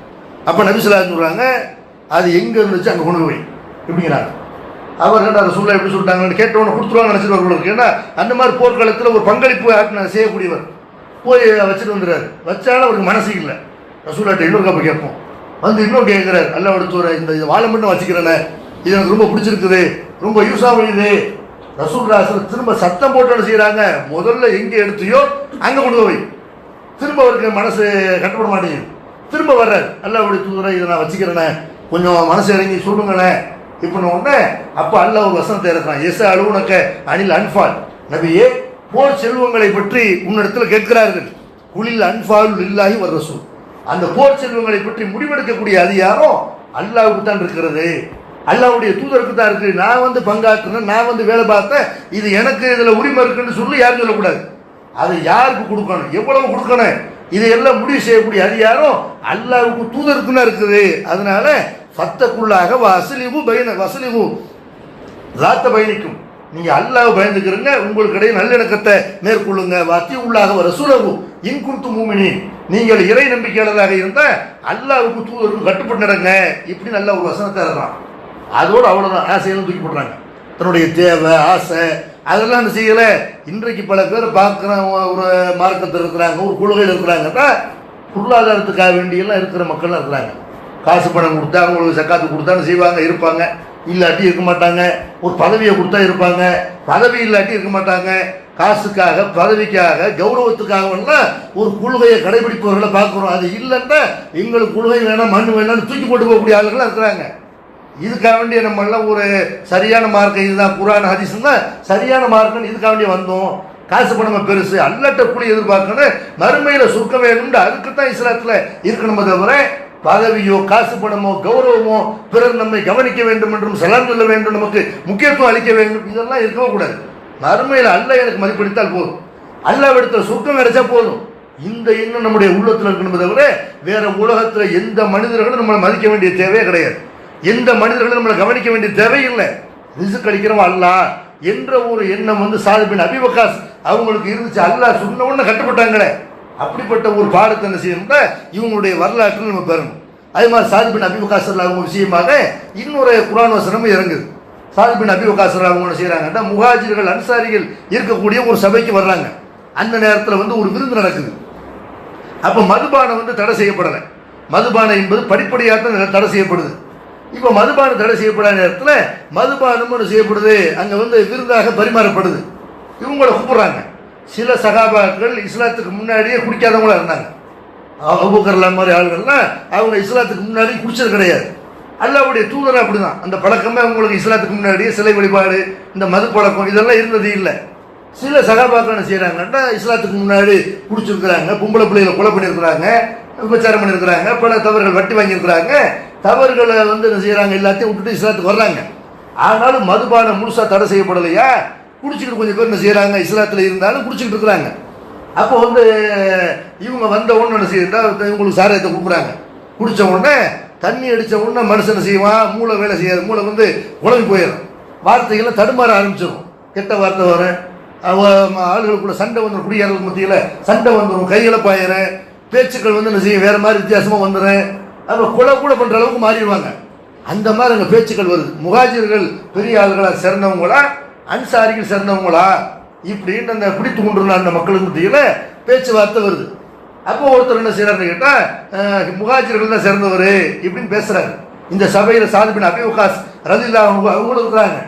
அப்போ நபி ஸல்லல்லாஹு அலைஹி வஸல்லம் சொல்றாங்க, அது எங்க இருந்துச்சு அங்கே கொண்டு போய் இப்படிங்கிறாங்க. அவர் என்ன ரசூலுல்லாஹ் எப்படி சொல்லிட்டாங்கன்னு கேட்டவொன்னு கொடுத்துருவாங்க நினைச்சிட்டு, ஏன்னா அந்த மாதிரி போர்க்களத்தில் ஒரு பங்களிப்பு செய்யக்கூடியவர் போய் வச்சுட்டு வந்துடுறாரு. வச்சாலும் அவருக்கு மனசு இல்லை. ரசூலுல்லாஹ் இன்னொரு கப்ப கேட்போம், வந்து இன்னும் கேட்கிறார், அல்லாஹ்வுடைய தூதரே இந்த வாழை மட்டும் வச்சுக்கிறேன்னு, இது எனக்கு ரொம்ப பிடிச்சிருக்குது, ரொம்ப யூஸ் ஆகுது. ரசூலுல்லாஹ் திரும்ப சத்தம் போட்டு செய்யறாங்க, முதல்ல எங்க எடுத்தியோ அங்க கொண்டு போய். திரும்ப அவருக்கு மனசு கட்டுப்பட மாட்டேங்குது, திரும்ப வர்றாரு, அல்லாஹ்வுடைய தூதரே இதை நான் வச்சுக்கிறேனே, கொஞ்சம் மனசு இறங்கி சொல்லுங்களேன் இப்படின்னு உடனே அப்போ அல்லாஹ் ஒரு வசனத்தை இருக்கிறான், எஸ் அலுவனக்க அனில் அன்பால், நபியே போர் செல்வங்களை பற்றி உன்னிடத்தில் கேட்கிறார்கள், குலில் அன்பால் இல்லாஹி வர் ரசூல். அந்த போர் செல்வங்களை பற்றி முடிவெடுக்கக்கூடிய அதிகாரம் அல்லாஹ்வுக்கு தான் இருக்கிறது, அல்லாஹ்வுடைய தூதருக்கு தான் இருக்கு. நான் வந்து பங்காற்றுனேன், நான் வந்து வேலை பார்த்தேன், இது எனக்கு இதில் உரிமை இருக்குன்னு சொல்லி யாரும் சொல்லக்கூடாது. அதை யாருக்கு கொடுக்கணும், எவ்வளவு கொடுக்கணும், இதையெல்லாம் முடிவு செய்யக்கூடிய அதிகாரம் அல்லாஹ்வுக்கு தூதருக்குன்னு இருக்குது. அதனால ஃபத்தக்குள்ளாக வசலிவு லாத்த பயணிக்கும், நீங்க அல்லாஹ் பயந்துக்கிறீங்க, உங்களுக்கு இடையே நல்லிணக்கத்தை மேற்கொள்ளுங்க. வாத்தி உள்ளாக ரசூலகு இன்குந்து மூமினீன், நீங்கள் இறை நம்பிக்கையாளராக இருந்தால் அல்லாஹ்வுக்கு தூதருக்கு கட்டுப்பட்டு நடங்க. இப்படி நல்ல ஒரு வசனத்தை இருக்கலாம். அதோடு அவ்வளோதான், ஆசையெல்லாம் தூக்கி போடுறாங்க. தன்னுடைய தேவை ஆசை அதெல்லாம் என்ன செய்யலை. இன்றைக்கு பல பேர் பார்க்குற ஒரு மார்க்கத்தில் இருக்கிறாங்க, ஒரு கொள்கையில் இருக்கிறாங்கன்னா பொருளாதாரத்துக்காக வேண்டியெல்லாம் இருக்கிற மக்கள்லாம் இருக்கிறாங்க. காசு பணம் கொடுத்தா அவங்களுக்கு சக்காத்து கொடுத்தான்னு செய்வாங்க, இருப்பாங்க, இல்லாட்டி இருக்க மாட்டாங்க. ஒரு பதவியை கொடுத்தா இருப்பாங்க, பதவி இல்லாட்டி இருக்க மாட்டாங்க. காசுக்காக பதவிக்காக கௌரவத்துக்காகலாம் ஒரு கொள்கையை கடைபிடிப்பவர்களை பார்க்குறோம். அது இல்லைன்னா எங்களுக்கு கொள்கை வேணாம் மண் வேணாம்னு தூக்கி போட்டு போகக்கூடிய ஆளுகளாக இருக்கிறாங்க. இதுக்காக வேண்டிய நம்மளாம் ஒரு சரியான மார்க்கம் இதுதான், குர்ஆன் ஹதீஸ் தான் சரியான மார்க்கம், இதுக்காக வேண்டிய வந்தோம். காசு பணம் பெருசு, அல்லட்ட கூலி எதிர்பார்க்கணும், மறுமையில் சுருக்க வேணும்னு அதுக்கு தான் இஸ்லாத்தில் இருக்கணுமே தவிர பதவியோ காசு பணமோ கௌரவமோ பிறர் நம்மை கவனிக்க வேண்டும் என்றும் சலாம் சொல்ல வேண்டும், நமக்கு முக்கியத்துவம் அளிக்க வேண்டும், இதெல்லாம் இருக்கவே கூடாது. மறுமையில் அல்லாஹ் எனக்கு மதிப்பளித்தால் போதும், அல்லாஹ் எடுத்த சுருக்கம் கிடைச்சா போதும். இந்த எண்ணம் நம்முடைய உள்ளத்தில் இருக்கணுமே தவிர வேற உலகத்தில் எந்த மனிதர்களும் நம்மளை மதிக்க வேண்டிய தேவையே கிடையாது, எந்த மனிதர்களும் நம்மளை கவனிக்க வேண்டிய தேவையில்லை. ரிஸ்க் அளிக்கிறவன் அல்லாஹ் என்ற ஒரு எண்ணம் வந்து சாத் பின் அபி வக்காஸ் அவங்களுக்கு இருந்துச்சு. அல்லாஹ் சொன்ன உடனே கட்டுப்பட்டாங்களே, அப்படிப்பட்ட ஒரு பாடத்தை என்ன செய்யணும்னா இவங்களுடைய வரலாற்றில் நம்ம பெறணும். அதே மாதிரி சாத் பின் அபி வக்காஸ் அவங்க விஷயமாக இன்னொரு குர்ஆன் வசனமும் இறங்குது. சாத் பின் அபி வக்காஸ் அவங்க என்ன செய்யறாங்கன்னா முஹாஜிர்கள் அன்சாரிகள் இருக்கக்கூடிய ஒரு சபைக்கு வர்றாங்க. அந்த நேரத்தில் வந்து ஒரு விருந்து நடக்குது. அப்போ மதுபானம் வந்து தடை செய்யப்படலை. மதுபானம் என்பது படிப்படியாக தான் தடை செய்யப்படுது. இப்போ மதுபானம் தடை செய்யப்படாத நேரத்தில் மதுபானம் ஒன்று செய்யப்படுது, அங்கே வந்து விருந்தாக பரிமாறப்படுது. இவங்களை கூப்பிட்றாங்க. சில சகாபாக்கள் இஸ்லாத்துக்கு முன்னாடியே குடிக்காதவங்களா இருந்தாங்க. அபூபக்கர் மாதிரி ஆளுகள்லாம் அவங்க இஸ்லாத்துக்கு முன்னாடி குடிச்சது கிடையாது. அல்லாஹ்வுடைய தூதர் அப்படிதான், அந்த பழக்கமே அவங்களுக்கு இஸ்லாத்துக்கு முன்னாடியே சிலை வழிபாடு இந்த மது பழக்கம் இதெல்லாம் இருந்தது இல்லை. சில சகாபாக்கள் என்ன செய்கிறாங்கன்னா இஸ்லாத்துக்கு முன்னாடி குடிச்சிருக்கிறாங்க, பொம்பளை பிள்ளைகளை கொலை பண்ணியிருக்கிறாங்க, விபச்சாரம் பண்ணியிருக்கிறாங்க, பல தவறுகள் வட்டி வாங்கியிருக்கிறாங்க. தவறுகளை வந்து என்ன செய்கிறாங்க, எல்லாத்தையும் விட்டுட்டு இஸ்லாத்துக்கு வர்றாங்க. ஆனாலும் மதுபானம் முழுசாக தடை செய்யப்படலையா, குடிச்சிக்கிட்டு கொஞ்சம் பேர் என்ன செய்கிறாங்க, இஸ்லாத்தில் இருந்தாலும் குடிச்சிக்கிட்டு இருக்கிறாங்க. அப்போ வந்து இவங்க வந்த உடனே என்ன செய்யறா, இவங்களுக்கு சாராயத்தை கொடுக்குறாங்க. குடித்த உடனே தண்ணி அடித்த உடனே மனுஷனை செய்வான், மூளை வேலை செய்யாது, மூளை வந்து குழம்பு போயிடும், வார்த்தைகள்லாம் தடுமாற ஆரம்பிச்சிடும், கெட்ட வார்த்தை வரும், ஆளுகளுக்குள்ள சண்டை வந்துடும், குடியாளர்கள் மத்தியில் சண்டை வந்துடும், கைகளை பாயிற பேச்சுக்கள் வந்து என்ன செய்யும் வேற மாதிரி வித்தியாசமாக வந்துடும். அப்போ கொலை கூட பண்ணுற அளவுக்கு மாறிடுவாங்க. அந்த மாதிரி அங்கே பேச்சுக்கள் வருது. முஹாஜிர்கள் பெரிய ஆளுகளாக சேர்ந்தவங்களா அன்சாரிகள் சேர்ந்தவங்களா இப்படின்னு அந்த பிடித்து கொண்டுள்ள அந்த மக்களுக்கு மத்தியில் பேச்சுவார்த்தை வருது. அப்போ ஒருத்தர் என்ன செய்யறாருன்னு கேட்டால் முஹாஜிர்கள் தான் சேர்ந்தவர் இப்படின்னு பேசுறாரு. இந்த சபையில் சாத் பின் அபி வக்காஸ் ரலியல்லாஹு அன்ஹு அவங்களும் இருக்கிறாங்க.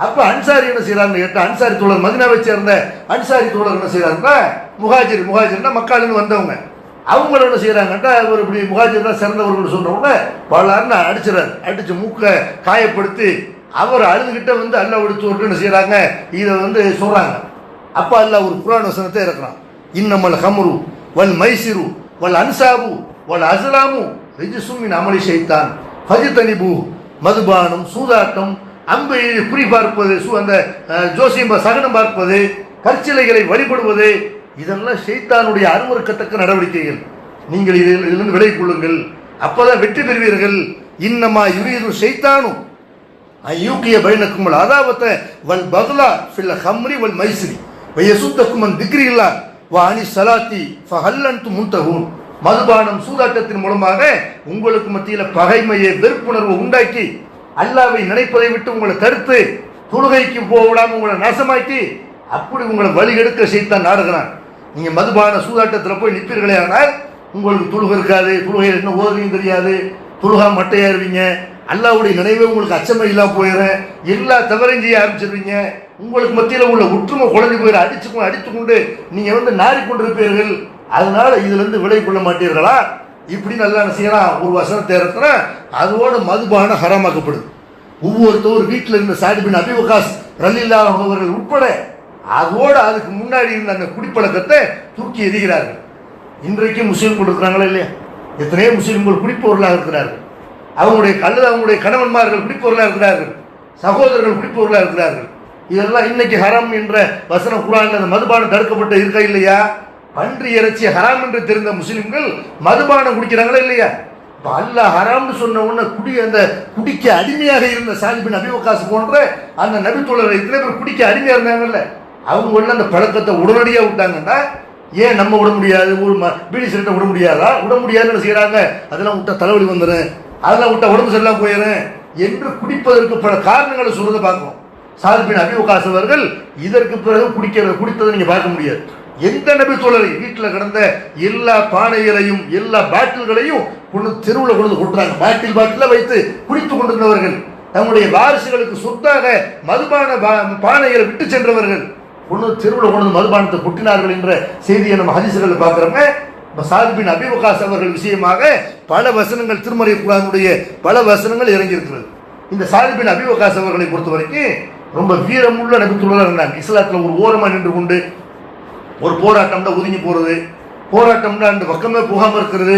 அப்போ அன்சாரி என்ன செய்யறாருன்னு கேட்டால் அன்சாரி தோழர் மதீனாவை சேர்ந்த அன்சாரி தோழர் என்ன செய்யறாருன்னா முஹாஜிர்னா மக்காலின்னு வந்தவங்க. அவங்கள என்ன செய்யறாங்கன்னா ஒரு இப்படி முஹாஜிர் தான் சிறந்தவர்கள் சொல்றவங்க பலர்னு அடிச்சிடறாரு. அடிச்சு மூக்க காயப்படுத்தி அவர் அழுதுகிட்ட வந்து அல்லாஹ் விடுத்து என்ன செய்யறாங்க, இதை வந்து சொல்றாங்க. அப்போ அல்லாஹ் ஒரு குர்ஆன் வசனத்தை இறக்குறான். இன்னமல் ஹம்ரு வல் மைசிரு வல் அன்சாபு வல் அஸ்லாமு ரிஜ்சும் மின் அமலி ஷைத்தான் ஃபஜ்தனிபு. மதுபானம், சூதாட்டம், அம்பை குறி பார்ப்பது, அந்த ஜோசியம் சகனம் பார்ப்பது, கற்சிலைகளை வழிபடுவது, இதெல்லாம் ஷைத்தானுடைய அருவருக்கத்தக்க நடவடிக்கைகள். நீங்கள் இதிலிருந்து விலகிக் கொள்ளுங்கள், அப்போதான் வெற்றி பெறுவீர்கள். இன்னமா யுரீது ஷைத்தானு யூக்கிய பைனக்கும் அதாவத்தை வல் பக்லா ஃபில் ஹம்ரி வல் மைசிரி வயசுத்தக்கும் அன் திக்ரில்லா வாணி சலாத்தி ஃபஹல்லன்து முன்தஹூன். மதுபானம், சூதாட்டத்தின் மூலமாக உங்களுக்கு மத்தியில் பகைமையை, வெறுப்புணர்வு உண்டாக்கி அல்லாவை நினைப்பதை விட்டு உங்களை தடுத்து தொழுகைக்கு போக விடாமல் உங்களை நாசமாக்கி அப்படி உங்களை வழி எடுக்க ஷைத்தான் நாடுகிறான். நீங்கள் மதுபான சூதாட்டத்தில் போய் நிற்பீர்களே ஆனால் உங்களுக்கு தொழுகை இருக்காது, தொழுகையில் என்ன ஓதுறையும் தெரியாது, தொழுகா மட்டையாயிருவீங்க, அல்லாவுடைய நினைவே உங்களுக்கு அச்சமே இல்லாமல் போயிடும், எல்லா தவறையும் செய்ய ஆரம்பிச்சிருவீங்க, உங்களுக்கு மத்தியில் உள்ள ஒற்றுமை குழந்தை போயிடும், அடித்துக்கொண்டு நீங்கள் வந்து நாறிக்கொண்டிருப்பீர்கள். அதனால இதுலேருந்து விலை கொள்ள மாட்டீர்களா இப்படி நல்லா செய்யலாம். ஒரு வசனத்தை இறக்குனா அதோட மதுபானம் ஹராமாக்கப்படுது. ஒவ்வொருத்தர் வீட்டில் இருந்த சாத் பின் அபி வக்காஸ் ரலியல்லாஹு அன்ஹு அவர்கள் உட்பட அதோடு அதுக்கு முன்னாடி இருந்த அந்த குடிப்பழக்கத்தை தூக்கி எறிகிறார்கள். இன்றைக்கு முஸ்லீம்கள் இருக்கிறாங்களா இல்லையா? எத்தனையோ முஸ்லீம்கள் குடிப்பவர்களாக இருக்கிறார்கள். அவங்களுடைய கணவன்மார்கள் குடிப்பவர்களாக இருக்கிறார்கள், சகோதரர்கள் குடிப்பவர்களாக இருக்கிறார்கள். இதெல்லாம் இன்னைக்கு ஹராம் என்ற வசனம் குர்ஆன்ல அந்த மதுபானம் தடுக்கப்பட்ட இருக்கா இல்லையா? பன்றி இறைச்சி ஹராம் என்று தெரிந்த முஸ்லிம்கள் மதுபானம் குடிக்கிறாங்களா இல்லையா? இப்போ அல்லாஹ் ஹராம்னு சொன்ன உடனே அந்த குடிக்க அடிமையாக இருந்த சாத் பின் அபீ வக்காஸ் போன்ற அந்த நபித்தோழர்கள் இத்தனை பேர் குடிக்க அடிமையாக இருந்தாங்கல்ல, அவங்க அந்த பழக்கத்தை உடனடியாக விட்டாங்கன்னா ஏன் நம்ம விட முடியாது? ஒரு பீடி சிகரெட்டை விட முடியாதா? விட முடியாதுன்னு செய்கிறாங்க. அதெல்லாம் விட்டா தலைவலி வந்துடும், அதெல்லாம் விட்டா உடம்பு சரியில்லாம போயிடும் என்று குடிப்பதற்கு பல காரணங்களை சொல்றதை பார்க்கணும். சாத் பின் அபீ வக்காஸ் அவர்கள் இதற்கு பிறகு குடித்ததை நீங்க பார்க்க முடியாது. எந்த நபி தோழரை வீட்டில் கிடந்த எல்லா பானைகளையும் எல்லா பாட்டில்களையும் கொண்டு தெருவில் கொண்டு கொட்டுறாங்க. பாட்டில வைத்து குடித்துக் கொண்டிருந்தவர்கள், தங்களுடைய வாரிசுகளுக்கு சொத்தாக மதுபான பானைகளை விட்டு சென்றவர்கள் கொண்டு தெருவில் கொண்டு மதுபானத்தை கொட்டினார்கள் என்ற செய்தியை நம்ம ஹதீஸ்களில் பார்க்குறோங்க. சாத் பின் அபீ வக்காஸ் அவர்கள் விஷயமாக பல வசனங்கள், திருமறை குர்ஆனுடைய பல வசனங்கள் இறங்கியிருக்கிறது. இந்த சாத் பின் அபீ வக்காஸ் அவர்களை பொறுத்த வரைக்கும் ரொம்ப வீரமுள்ள நபித்துள்ளதாக இருந்தாங்க. இஸ்லாத்தில் ஒரு ஓரமாக நின்று கொண்டு ஒரு போராட்டம்னா ஒதுங்கி போகிறது, போராட்டம்னா அந்த பக்கமே போகாமல் இருக்கிறது,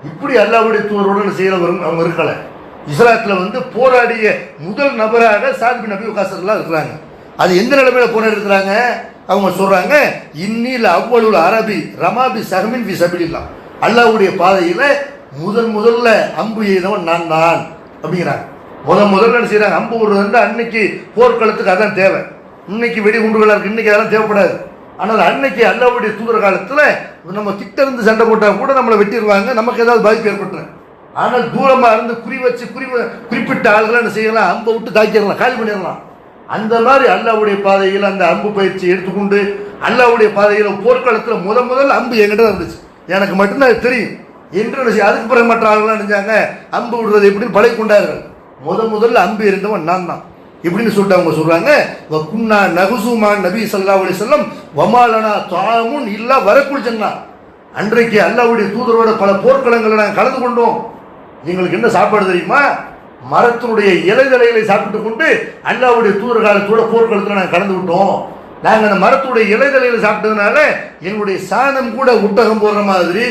இப்படி அல்லாஹ்வுடைய தூதருடன் செய்கிறவரும் அவங்க இருக்கலை. இஸ்லாத்தில் போராடிய முதல் நபராக சாத் பின் அபீ வக்காஸ் இருக்கிறாங்க. அது எந்த நிலைமையில போராடி இருக்கிறாங்க? அவங்க சொல்றாங்க, இன்னில் அவ்வளுல் அரபி ரமாபி சஹமின் ஃபி சபிலில்லாஹ், அல்லாஹ்வுடைய பாதையில முதல்ல அம்பு எய்தவன் நான் தான் அப்படிங்கிறாங்க. முதல்ல என்ன செய்யறாங்க? அம்பு விடுறது அன்னைக்கு போர்க்களத்துக்கு அதான் தேவை. இன்னைக்கு வெடிகுண்டுகளா இருக்கு, இன்னைக்கு அதெல்லாம் தேவைப்படாது. ஆனால் அன்னைக்கு அல்லாஹ்வுடைய தூதர் காலத்துல நம்ம கிட்ட இருந்து சண்டை போட்டா கூட நம்மளை வெட்டிடுவாங்க, நமக்கு ஏதாவது பாதிப்பு ஏற்பட்டுரும். ஆனால் தூரமா இருந்து குறிப்பிட்ட ஆள்களை என்ன செய்யலாம்? அம்பை விட்டு தாக்கிடலாம், காலி பண்ணிடலாம். அந்த மாதிரி அல்லாஹ்வுடைய பாதையில் அந்த அம்பு பயிற்சி எடுத்துக்கொண்டு அல்லாஹ்வுடைய பாதையில் போர்க்களத்தில் முதல்ல அம்பு என்கிட்ட இருந்துச்சு, எனக்கு மட்டும்தான் தெரியும் என்று அதுக்கு பிறகு மற்ற ஆளுங்களாம் நினைச்சாங்க அம்பு விடுறது எப்படின்னு பழகி கொண்டார்கள். முதல்ல அம்பு இருந்தவன் நான் தான் இப்படின்னு சொல்லிட்டு அவங்க சொல்றாங்க. குன்னா நகுசுமான் நபி ஸல்லல்லாஹு அலைஹி வஸல்லம் வமாலனா தாமுன் இல்லா வரக்குள் ஜன்னா, அன்றைக்கு அல்லாஹ்வுடைய தூதரோட பல போர்க்களங்களை நாங்கள் கலந்து கொண்டோம். எங்களுக்கு என்ன சாப்பாடு தெரியுமா? மரத்தினுடைய இலைதலைகளை சாப்பிட்டு கொண்டு அல்லாஹ்வுடைய தூதர் காலத்தோட போர்க்களத்தில் நாங்கள் கலந்து விட்டோம். நாங்கள் அந்த மரத்துடைய இலைதலைகளை சாப்பிட்டதுனால எங்களுடைய சாணம் கூட ஒட்டகம் போடுற மாதிரி,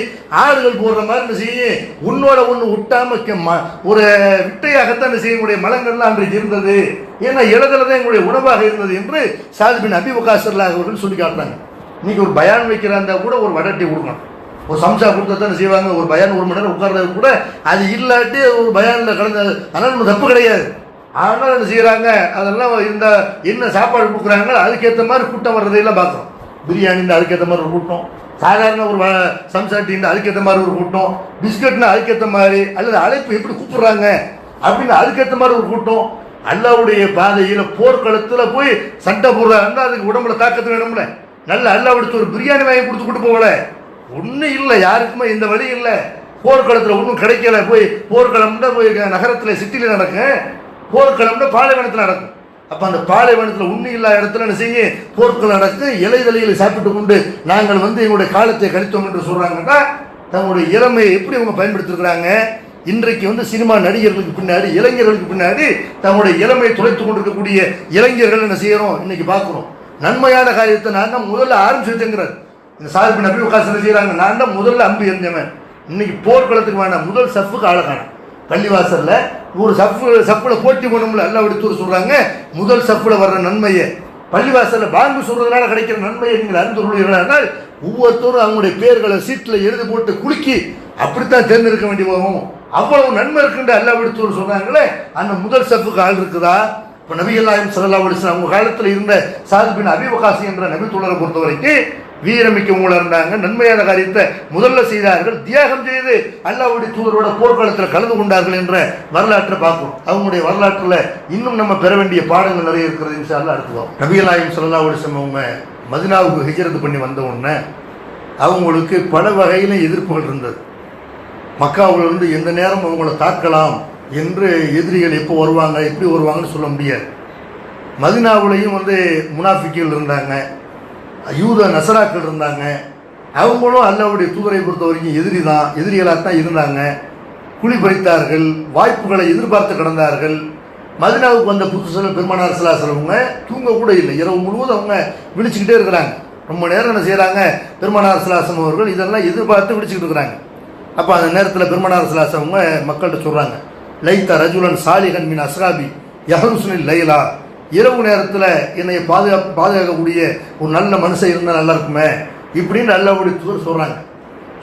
ஆடுகள் போடுற மாதிரி செய்யும், உன்னோட ஒன்று விட்டாம ஒரு விட்டையாகத்தான் செய்யக்கூடிய மலங்கள்லாம் அன்றைக்கு இருந்தது. ஏன்னா இலைதலை தான் எங்களுடைய உணவாக இருந்தது என்று சாத் பின் அபீ வக்காஸ் அவர்கள் சொல்லி காட்டுறாங்க. இன்னைக்கு ஒரு பயான் வைக்கிறாந்தா கூட ஒரு வடட்டி கொடுக்கணும், ஒரு சம்சா கொடுத்தா தானே செய்வாங்க. ஒரு பயான் 1 மணி நேரம் உட்கார்றது கூட அது இல்லாட்டி ஒரு பயானில் கலந்து, அதனால நம்ம தப்பு கிடையாது. ஆனால் என்ன செய்கிறாங்க? அதெல்லாம் இந்த என்ன சாப்பாடு கொடுக்குறாங்க அதுக்கேற்ற மாதிரி கூட்டம் வர்றதையெல்லாம் பார்க்குறோம். பிரியாணின்னு அதுக்கேற்ற மாதிரி ஒரு கூட்டம், சாதாரண ஒரு சம்சாட்டின்னு அதுக்கேற்ற மாதிரி ஒரு கூட்டம், பிஸ்கட்னா அதுக்கேற்ற மாதிரி, அல்லது அழைப்பு எப்படி கூப்பிடுறாங்க அப்படின்னு அதுக்கேற்ற மாதிரி ஒரு கூட்டம். அல்லாஹ்வுடைய பாதையில் போர்க்களத்தில் போய் சண்டை போடுறாங்கன்னா அதுக்கு உடம்புல தாக்கத்து வேணும்ல. நல்ல அல்லாஹ்வுடைய ஒரு பிரியாணி வாங்கி கொடுத்துட்டு போகல, ஒன்றும் இல்லை, யாருக்குமே இந்த வழி இல்லை. போர்க்களத்தில் ஒன்றும் கிடைக்கல. போய் போர்க்களம்னா போய் நகரத்தில் சிட்டியில் நடக்கும், போர்க்களம்னா பாலைவனத்தில் நடக்கும். அப்போ அந்த பாலைவனத்தில் உண்மை இல்லாத இடத்துல என்ன செய்ய போர்க்களம் நடக்கும். இலைதலைகளை சாப்பிட்டு கொண்டு நாங்கள் எங்களுடைய காலத்தை கழித்தோம் என்று சொல்றாங்கன்னா தங்களுடைய இளமையை எப்படி அவங்க பயன்படுத்திருக்கிறாங்க. இன்றைக்கு சினிமா நடிகர்களுக்கு பின்னாடி, இளைஞர்களுக்கு பின்னாடி தங்களுடைய இளமையை துளைத்து கொண்டிருக்கக்கூடிய இளைஞர்கள் என்ன செய்யறோம் இன்னைக்கு பார்க்கிறோம். நன்மையான காரியத்தை நான் தான் முதல்ல ஆரம்பிச்சுங்கிறார். இந்த சாத் பின் அபீ வக்காஸ் என்ன செய்யறாங்க? நான் தான் முதல்ல அம்பு எறிஞ்சவன். இன்னைக்கு போர்க்களத்துக்கு வேணாம், முதல் சஃப்புக்கு ஆளக்கான பள்ளிவாசல்ல ஒரு சப்புல போட்டி பண்ணும்ல, எல்லாம் எடுத்து சொல்றாங்க. முதல் சப்புல வர்ற நன்மையை பள்ளிவாசல்ல பாங்கு சொல்றதுனால கிடைக்கிற நன்மையை நீங்கள் அறிந்து கொள்வீர்களானால் ஒவ்வொருத்தரும் அவங்களுடைய பேர்களை சீட்டில் எழுதி போட்டு குலுக்கி அப்படித்தான் தேர்ந்தெடுக்க வேண்டி போகும். அவ்வளவு நன்மை இருக்குன்னு அல்லாஹ் எடுத்து சொல்றாங்களே, அந்த முதல் சப்புக்கு ஆள் இருக்குதா? இப்போ நபிகள் நாயகம் ஸல்லல்லாஹு அலைஹி வஸல்லம் அவங்க காலத்தில் இருந்த சாத் பின் அபீ வக்காஸ் என்ற நபி தோழரை பொறுத்த வரைக்கும் வீரமிக்கவங்களா இருந்தாங்க. நன்மையான காரியத்தை முதல்ல செய்தார்கள், தியாகம் செய்து அல்லாஹ்வுடைய தூதரோட போர்க்களத்தில் கலந்து கொண்டார்கள் என்ற வரலாற்றை பார்க்கிறோம். அவங்களுடைய வரலாற்றில் இன்னும் நம்ம பெற வேண்டிய பாடங்கள் நிறைய இருக்கிறது. இன்ஷா அல்லாஹ் அடுத்துவோம். நபிகள் நாயகம் ஸல்லல்லாஹு அலைஹி வஸல்லம் அவங்க மதீனாவுக்கு ஹிஜ்ரத் பண்ணி வந்த உடனே அவங்களுக்கு பல வகையில எதிர்ப்புகள் இருந்தது. மக்காவிலிருந்து எந்த நேரம் அவங்கள தாக்கலாம் என்று எதிரிகள் எப்போ வருவாங்க எப்படி வருவாங்கன்னு சொல்ல முடியாது. மதீனாவிலையும் முனாஃபிக்குகள் இருந்தாங்க, யூத நசராக்கள் இருந்தாங்க. அவங்களும் அல்லாஹ்வுடைய தூதரை பொறுத்த வரைக்கும் எதிரிகளாகத்தான் இருந்தாங்க. குழி பறித்தார்கள், வாய்ப்புகளை எதிர்பார்த்து கிடந்தார்கள். மதீனாவுக்கு வந்த புதுசில் பெருமானார் ஸல்லல்லாஹு அலைஹி வஸல்லம் தூங்க கூட இல்லை, இரவு முழுவதும் அவங்க விழிச்சுக்கிட்டே இருக்கிறாங்க. ரொம்ப நேரம் என்ன செய்கிறாங்க, பெருமானார் ஸல்லல்லாஹு அவர்கள் இதெல்லாம் எதிர்பார்த்து விடிச்சுக்கிட்டு இருக்கிறாங்க. அப்போ அந்த நேரத்தில் பெருமானார் ஸல்லல்லாஹு அவங்க மக்கள்கிட்ட சொல்கிறாங்க, லைத்தா ரஜுலன் சாலிகன் மின் அஸ்ராபி யஹ்ருசுனில் லைலா, இரவு நேரத்தில் என்னை பாதுகாக்கக்கூடிய ஒரு நல்ல மனுஷன் இருந்தால் நல்லா இருக்குமே இப்படின்னு நல்லபடி சொல்கிறாங்க.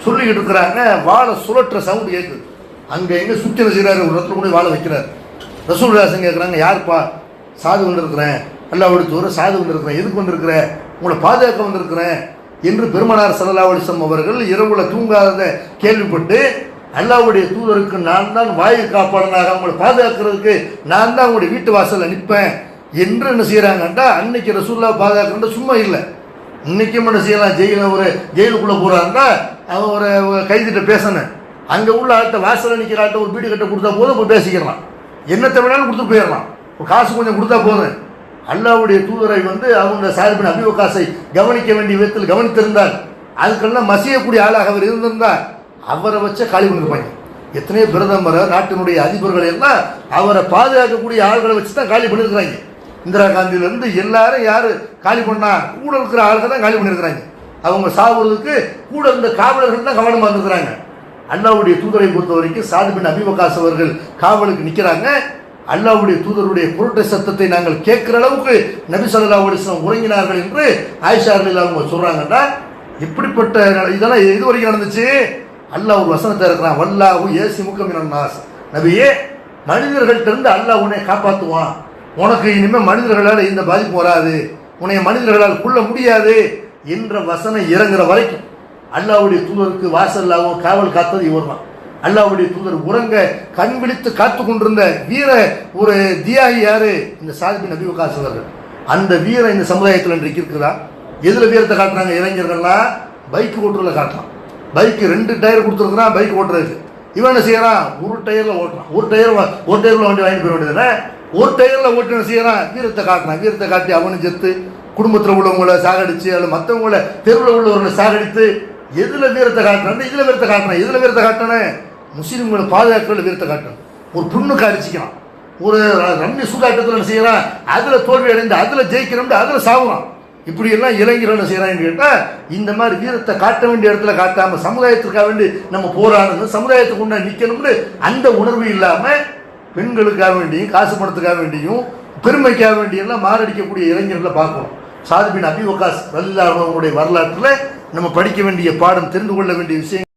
சொல்லிக்கிட்டு இருக்கிறாங்க. வாழை சுழற்ற சவுண்டு கேட்குது. அங்கே எங்கே சுற்றி செய்கிறாரு, ஒரு இடத்துல கூட வாழை வைக்கிறார். ரசூலுல்லாஹ் கேட்குறாங்க, யாருப்பா? சாது வந்திருக்கிறேன், அல்லாஹ்வுடைய தூதர் சாது வந்திருக்கிறேன். எதுக்கு வந்திருக்கிற? உங்களை பாதுகாக்க வந்திருக்கிறேன் என்று பெருமானார் ஸல்லல்லாஹு அலைஹி வஸல்லம் அவர்கள் இரவுல தூங்காத கேள்விப்பட்டு, அல்லாஹ்வுடைய தூதருக்கு நான் தான் வாயு காப்பாளனாக உங்களை பாதுகாக்கிறதுக்கு நான் தான் உங்களுடைய வீட்டு வாசலில் நிற்பேன் என்று என்ன செய்கிறாங்கன்றா, அன்னைக்கு ரசூலுல்லாஹ் பாதுகாக்கிறத சும்மா இல்லை. இன்னைக்கும் என்ன செய்யலாம், ஜெயிலுக்குள்ளே போகிறாருன்னா அவன் ஒரு கைதிட்ட பேசணும். அங்கே உள்ள ஆட்ட வாசலில் நிற்கிற ஆட்ட ஒரு வீடு கட்ட கொடுத்தா போதும் போய் பேசிக்கலாம். என்னத்தை வேணாலும் கொடுத்து போயிடலாம். காசு கொஞ்சம் கொடுத்தா போதும். அல்லாஹ்வுடைய தூதரை அவங்க சாத் பின் அபீ வக்காஸை கவனிக்க வேண்டிய விதத்தில் கவனித்திருந்தார். அதுக்கெல்லாம் மசியக்கூடிய ஆளாக அவர் இருந்திருந்தார். அவரை வச்ச காலி பண்ணிருப்பாங்க. எத்தனையோ பிரதமர், நாட்டினுடைய அதிபர்கள் எல்லாம் அவரை பாதுகாக்கக்கூடிய ஆள்களை வச்சு தான் காலி பண்ணியிருக்கிறாங்க. இந்திரா காந்தியிலேருந்து எல்லாரும் யார் காலி பண்ணா, கூட இருக்கிற ஆளுங்க தான் காலி பண்ணியிருக்கிறாங்க. அவங்க சாவுறதுக்கு கூட இருந்த காவலர்கள் தான் கவனமாக இருக்கிறாங்க. அல்லாஹ்வுடைய தூதரை பொறுத்த வரைக்கும் சாத் பின் அபீ வக்காஸ் அவர்கள் காவலுக்கு நிற்கிறாங்க. அல்லாஹ்வுடைய தூதருடைய குரட்டை சத்தத்தை நாங்கள் கேட்கிற அளவுக்கு நபி ஸல்லல்லாஹு அலைஹி வஸல்லம் உறங்கினார்கள் என்று ஆயிஷா ரலியல்லாஹு அவங்க சொல்றாங்கன்னா, இப்படிப்பட்ட இதெல்லாம் இது வரைக்கும் நடந்துச்சு. அல்லாஹ் ஒரு வசனத்தை இருக்கிறான், வல்லாஹு யஸிமுக மினன் நாஸ். நபியே, மனிதர்கள்ட்ட இருந்து அல்லாஹ் உன்னை காப்பாற்றுவான். உனக்கு இனிமேல் மனிதர்களால் இந்த பாதிப்பு வராது, உன்னை மனிதர்களால் கொள்ள முடியாது என்ற வசனம் இறங்குற வரைக்கும் அல்லாஹ்வுடைய தூதருக்கு வாசல்லாவும் காவல் காத்தது இவர் தான். அல்லாஹ்வுடைய தூதர் உறங்க கண் விழித்து காத்து கொண்டிருந்த வீர ஒரு தியாகி யாரு? இந்த சாத் பின் அபீ வக்காஸ் அவர்கள். அந்த வீரம் இந்த சமுதாயத்தில் இன்றைக்கு இருக்குதா? எதில் வீரத்தை காட்டுறாங்க இளைஞர்கள்லாம்? பைக் ஓட்டுறதுல காட்டலாம். பைக்கு 2 டயர் கொடுத்துருக்குறான் பைக் ஓட்டுறதுக்கு. இவன் என்ன செய்யறான்? ஒரு டயரில் ஓட்டுறான். ஒரு டயரில் வண்டி வாங்கிட்டு போய் வேண்டியதுன்னா ஒரு டயரில் ஓட்டு என்ன செய்யறான்? வீரத்தை காட்டினான். வீரத்தை காட்டி அவனு செத்து, குடும்பத்தில் உள்ளவங்களை சாகடிச்சு, அல்ல மற்றவங்களை தெருவில் உள்ளவர்களை சாகடித்து, எதில் வீரத்தை காட்டினான்? இதில் வீரத்தை காட்டினான். எதில் வீரத்தை காட்டினேன்? முஸ்லீம்களை பாதுகாக்கிறதுல வீரத்தை காட்டணும். ஒரு புண்ணுக்கு அரிச்சிக்கிறான். ஒரு ரம்மி சூதாட்டத்தில் என்ன செய்யறான்? அதில் தோல்வி அடைந்து அதில் ஜெயிக்கிறோம், அதில் சாகுறான். இப்படி எல்லாம் இளைஞர்கள் என்ன செய்யறான்னு கேட்டால், இந்த மாதிரி வீரத்தை காட்ட வேண்டிய இடத்துல காட்டாம சமுதாயத்திற்காக வேண்டி நம்ம போராடணும், சமுதாயத்துக்கு உண்டா நிற்கணும்னு அந்த உணர்வு இல்லாமல் பெண்களுக்காக வேண்டியும் காசு பணத்துக்காக வேண்டியும் பெருமைக்காக வேண்டியெல்லாம் மாரடிக்கக்கூடிய இளைஞர்களை பார்க்கணும். சாத் பின் அபீ வக்காஸ் ரலியல்லாஹு அன்ஹுடைய வரலாற்றில் நம்ம படிக்க வேண்டிய பாடம், தெரிந்து கொள்ள வேண்டிய விஷயம்.